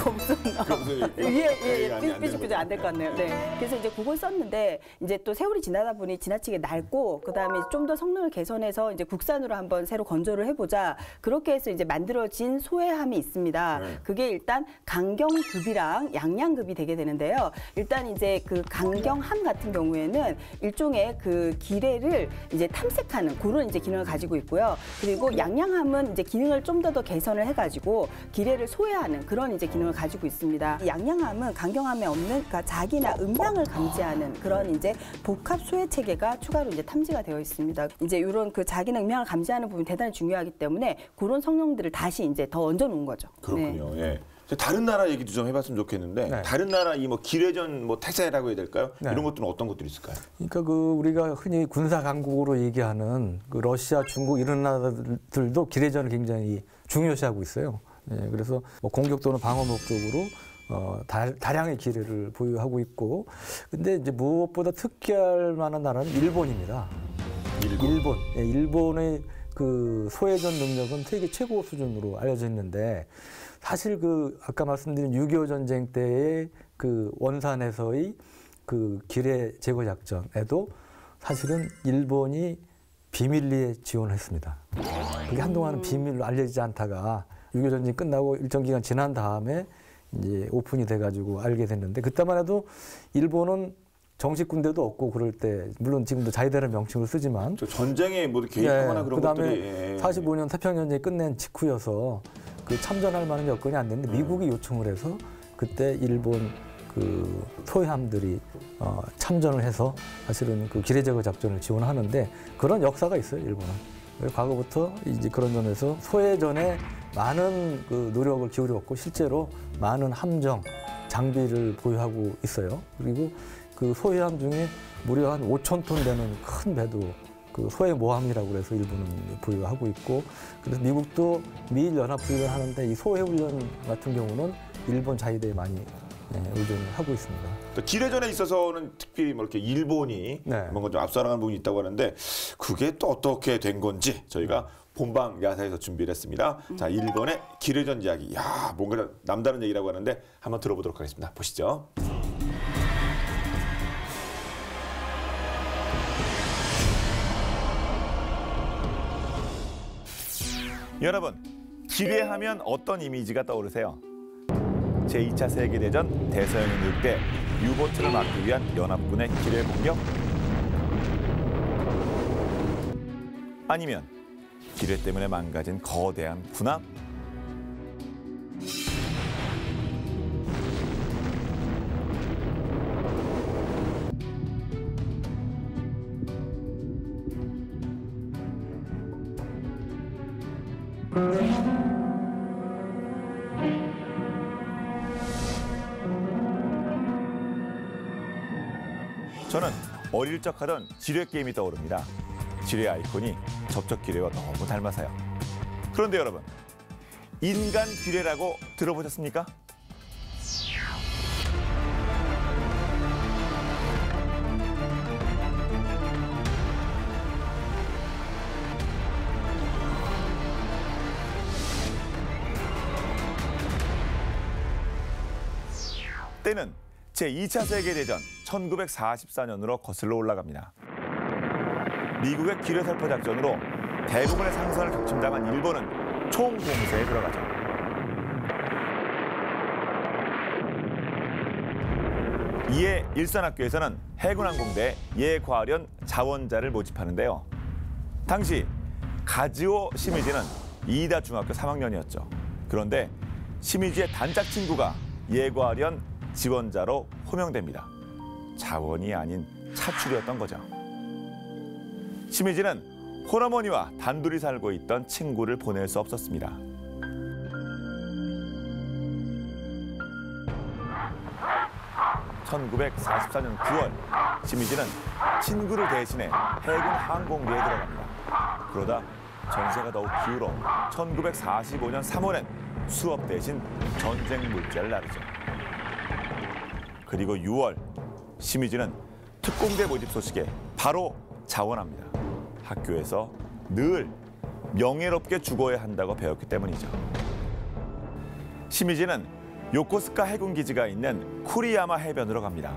예, 삐죽삐죽 안 될 것 같네요. 네, 그래서 이제 그걸 썼는데 이제 또 세월이 지나다 보니 지나치게 낡고 그다음에 좀 더 성능을 개선해서 이제 국산으로 한번 새로 건조를 해보자. 그렇게 해서 이제 만들어진 소해함이 있습니다. 그게 일단 강경급이랑 양양급이 되게 되는데요. 일단 이제 그 강경함 같은 경우에는 일종의 그 기뢰를 이제 탐색하는 그런 이제 기능을 가지고 있고요. 그리고 양양함은 이제 기능을 좀 더 개선을 해가지고 기뢰를 소외하는 그런 이제 기능을 가지고 있습니다. 이 양양함은 강경함에 없는 그러니까 자기나 음향을 감지하는 그런 이제 복합 소해 체계가 추가로 이제 탐지가 되어 있습니다. 이제 이런 그 자기나 음향을 감지하는 부분이 대단히 중요하기 때문에 그런 성능들을 다시 이제 더 얹어 놓은 거죠. 그렇군요. 예. 다른 나라 얘기도 좀 해봤으면 좋겠는데 다른 나라 이 뭐 기뢰전 뭐 태세라고 해야 될까요? 이런 것들은 어떤 것들이 있을까요? 그러니까 그 우리가 흔히 군사 강국으로 얘기하는 그 러시아, 중국 이런 나라들도 기뢰전을 굉장히 중요시하고 있어요. 예, 그래서 뭐 공격 또는 방어 목적으로 다량의 기뢰를 보유하고 있고, 근데 이제 무엇보다 특기할 만한 나라는 일본입니다. 일본. 예, 일본의 그 소해전 능력은 세계 최고 수준으로 알려져 있는데, 사실 그 아까 말씀드린 6.25 전쟁 때의 그 원산에서의 그 기뢰 제거 작전에도 사실은 일본이 비밀리에 지원을 했습니다. 그게 한동안은 비밀로 알려지지 않다가 6.25 전쟁이 끝나고 일정 기간 지난 다음에 이제 오픈이 돼가지고 알게 됐는데, 그때만 해도 일본은 정식 군대도 없고 그럴 때, 물론 지금도 자위대라는 명칭을 쓰지만 전쟁에 뭐 개입하거나 그런 것들이 45년 태평양전쟁이 끝낸 직후여서 그 참전할 만한 여건이 안 됐는데 미국이 요청을 해서 그때 일본 그 소해함들이 참전을 해서 사실은 그 기뢰 제거 작전을 지원하는데 그런 역사가 있어요, 일본은. 과거부터 이제 그런 점에서 소해전에 많은 그 노력을 기울였고 실제로 많은 함정, 장비를 보유하고 있어요. 그리고 그 소해함 중에 무려 한 5,000톤 되는 큰 배도 그 소해모함이라고 그래서 일본은 보유하고 있고, 그래서 미국도 미일 연합 훈련을 하는데 이 소해훈련 같은 경우는 일본 자위대에 많이 의존을 하고 있습니다. 또 기뢰전에 있어서는 특별히 뭐 이렇게 일본이 네. 뭔가 좀 앞서나가는 부분이 있다고 하는데 그게 또 어떻게 된 건지 저희가 본방 야사에서 준비를 했습니다. 자, 일본의 기뢰전 이야기. 야, 뭔가 남다른 얘기라고 하는데 한번 들어보도록 하겠습니다. 보시죠. 여러분, 기뢰하면 어떤 이미지가 떠오르세요? 제2차 세계대전 대서양을 늑대 유보트를 막기 위한 연합군의 기뢰 공격? 아니면 기뢰 때문에 망가진 거대한 군함? 저는 어릴 적 하던 지뢰 게임이 떠오릅니다. 지뢰 아이콘이 접촉 기뢰와 너무 닮아서요. 그런데 여러분, 인간 기뢰라고 들어보셨습니까? 때는 제2차 세계대전 1944년으로 거슬러 올라갑니다. 미국의 기뢰살포 작전으로 대부분의 상선을 격침당한 일본은 총공세에 들어가죠. 이에 일산학교에서는 해군항공대 예과련 자원자를 모집하는데요. 당시 가지오 시미지는 이이다 중학교 3학년이었죠. 그런데 시미지의 단짝 친구가 예과련 지원자로 호명됩니다. 자원이 아닌 차출이었던 거죠. 시미지는 홀어머니와 단둘이 살고 있던 친구를 보낼 수 없었습니다. (1944년 9월) 시미지는 친구를 대신해 해군 항공부에 들어갑니다. 그러다 전세가 더욱 기울어 1945년 3월엔 수업 대신 전쟁 물자를 나르죠. 그리고 6월, 시미지는 특공대 모집 소식에 바로 자원합니다. 학교에서 늘 명예롭게 죽어야 한다고 배웠기 때문이죠. 시미지는 요코스카 해군기지가 있는 쿠리야마 해변으로 갑니다.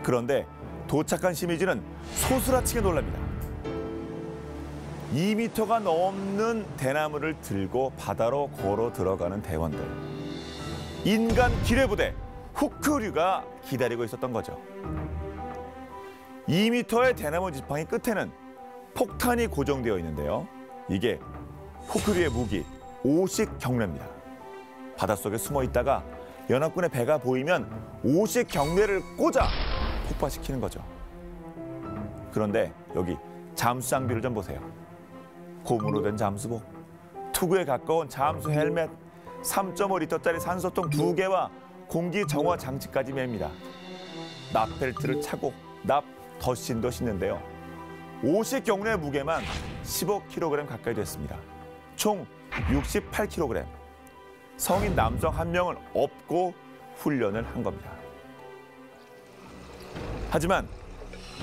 그런데 도착한 시미지는 소스라치게 놀랍니다. 2m가 넘는 대나무를 들고 바다로 걸어 들어가는 대원들. 인간 기뢰부대 후크류가 기다리고 있었던 거죠. 2m의 대나무 지팡이 끝에는 폭탄이 고정되어 있는데요. 이게 후크류의 무기 오식 경례입니다. 바닷속에 숨어 있다가 연합군의 배가 보이면 오식 경례를 꽂아 폭파시키는 거죠. 그런데 여기 잠수 장비를 좀 보세요. 고무로 된 잠수복, 투구에 가까운 잠수 헬멧, 3.5리터짜리 산소통 2개와 공기 정화 장치까지 맵니다. 납벨트를 차고 납 덧신도 신는데요. 오식 경례 무게만 15kg 가까이 됐습니다. 총 68kg. 성인 남성 1명을 업고 훈련을 한 겁니다. 하지만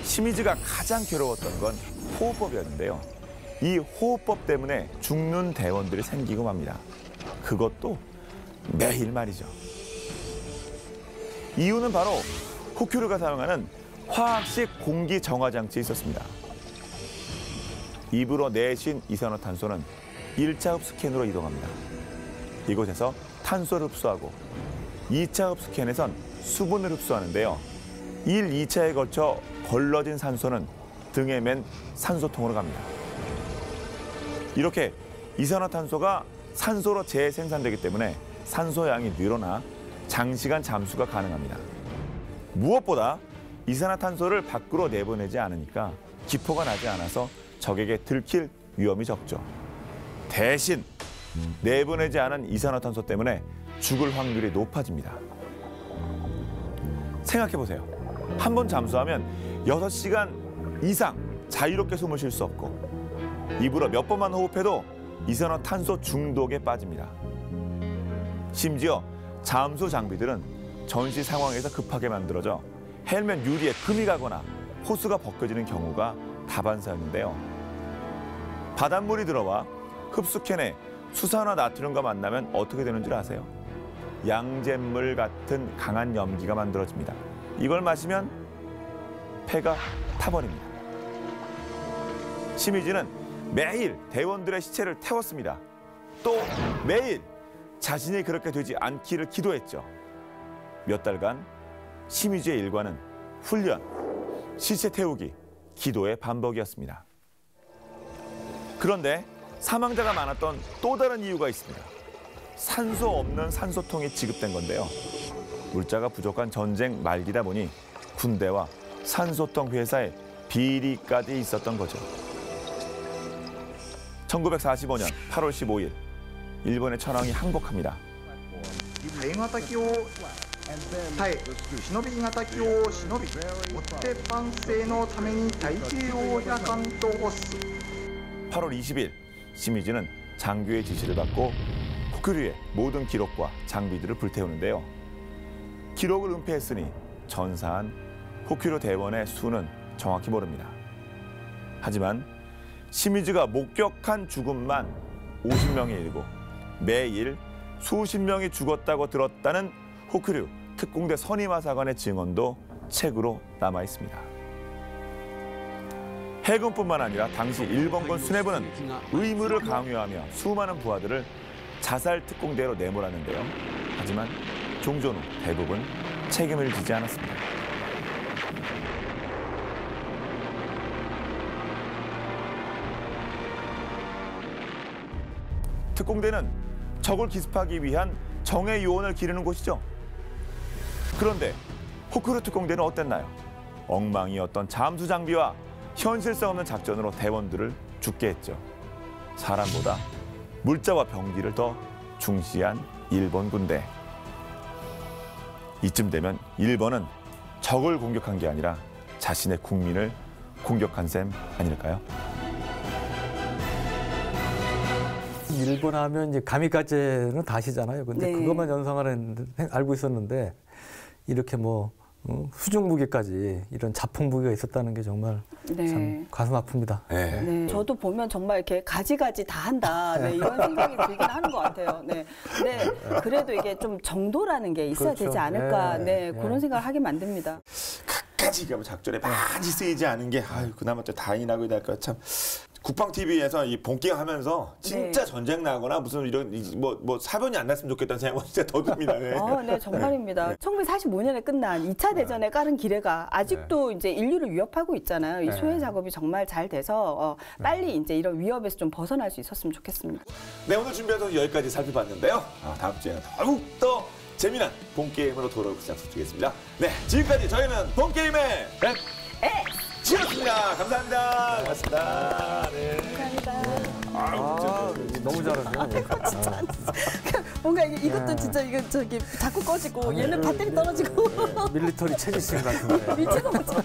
시미즈가 가장 괴로웠던 건 호흡법이었는데요. 이 호흡법 때문에 죽는 대원들이 생기고 맙니다. 그것도 매일 말이죠. 이유는 바로 후큐류가 사용하는 화학식 공기 정화 장치에 있었습니다. 입으로 내쉰 이산화탄소는 1차 흡수캔으로 이동합니다. 이곳에서 탄소를 흡수하고 2차 흡수캔에선 수분을 흡수하는데요. 1, 2차에 걸쳐 걸러진 산소는 등에 맨 산소통으로 갑니다. 이렇게 이산화탄소가 산소로 재생산되기 때문에 산소 양이 늘어나 장시간 잠수가 가능합니다. 무엇보다 이산화탄소를 밖으로 내보내지 않으니까 기포가 나지 않아서 적에게 들킬 위험이 적죠. 대신 내보내지 않은 이산화탄소 때문에 죽을 확률이 높아집니다. 생각해보세요. 한 번 잠수하면 6시간 이상 자유롭게 숨을 쉴 수 없고 입으로 몇 번만 호흡해도 이산화탄소 중독에 빠집니다. 심지어 잠수 장비들은 전시 상황에서 급하게 만들어져 헬멧 유리에 금이 가거나 호스가 벗겨지는 경우가 다반사였는데요. 바닷물이 들어와 흡수캔에 수산화 나트륨과 만나면 어떻게 되는 줄 아세요? 양잿물 같은 강한 염기가 만들어집니다. 이걸 마시면 폐가 타버립니다. 시미즈는 매일 대원들의 시체를 태웠습니다. 또 매일 자신이 그렇게 되지 않기를 기도했죠. 몇 달간 시미즈의 일과는 훈련, 시체 태우기, 기도의 반복이었습니다. 그런데 사망자가 많았던 또 다른 이유가 있습니다. 산소 없는 산소통이 지급된 건데요. 물자가 부족한 전쟁 말기다 보니 군대와 산소통 회사의 비리까지 있었던 거죠. 1945년 8월 15일 일본의 천황이 항복합니다. 大型機を耐え、忍び型機を忍び、追って万世のために太平洋や関東をす。 8월 20일 시미즈는 장교의 지시를 받고 호쿠류의 모든 기록과 장비들을 불태우는데요. 기록을 은폐했으니 전사한 호쿠류 대원의 수는 정확히 모릅니다. 하지만 시미즈가 목격한 죽음만 50명에 이르고 매일 수십 명이 죽었다고 들었다는 호쿠류 특공대 선임하사관의 증언도 책으로 남아 있습니다. 해군뿐만 아니라 당시 일본군 수뇌부는 의무를 강요하며 수많은 부하들을 자살 특공대로 내몰았는데요. 하지만 종전 후 대부분 책임을 지지 않았습니다. 특공대는 적을 기습하기 위한 정예 요원을 기르는 곳이죠. 그런데 호쿠류 특공대는 어땠나요? 엉망이었던 잠수 장비와 현실성 없는 작전으로 대원들을 죽게 했죠. 사람보다 물자와 병기를 더 중시한 일본 군대. 이쯤 되면 일본은 적을 공격한 게 아니라 자신의 국민을 공격한 셈 아닐까요? 일본 하면 이제 가미카제는 다 아시잖아요. 근데 네. 그것만 연상하는 알고 있었는데 이렇게 뭐 수중 무기까지 이런 자폭 무기가 있었다는 게 정말 네. 참 가슴 아픕니다. 네. 네, 저도 보면 정말 이렇게 가지가지 다 한다. 네, 이런 생각이 들긴 하는 것 같아요. 네. 네, 그래도 이게 좀 정도라는 게 있어야 그렇죠. 되지 않을까. 네. 네, 그런 생각을 하게 만듭니다. 끝까지 뭐 작전에 많이 쓰이지 않은 게 아유 그나마 또 다행이라고 해야 될까 참. 국방 TV에서 이 본게임 하면서 진짜 네. 전쟁 나거나 무슨 이런 뭐 사변이 안 났으면 좋겠다는 생각은 진짜 더 듭니다. 네. 네, 정말입니다. 1945년에 끝난 2차 대전에 깔은 기뢰가 아직도 이제 인류를 위협하고 있잖아요. 이 소해 작업이 정말 잘 돼서 빨리 이제 이런 위협에서 좀 벗어날 수 있었으면 좋겠습니다. 네, 오늘 준비해서 여기까지 살펴봤는데요. 다음 주에는 더욱더 재미난 본게임으로 돌아오고 약속드리겠습니다. 네, 지금까지 저희는 본게임의 지였습니다. 감사합니다. 고맙습니다. 네. 감사합니다. 너무 잘하세요. 뭔가 이것도 진짜 이거 저기 자꾸 꺼지고 얘는 배터리 떨어지고 밀리터리 체질신 같은데. 미치는 거죠.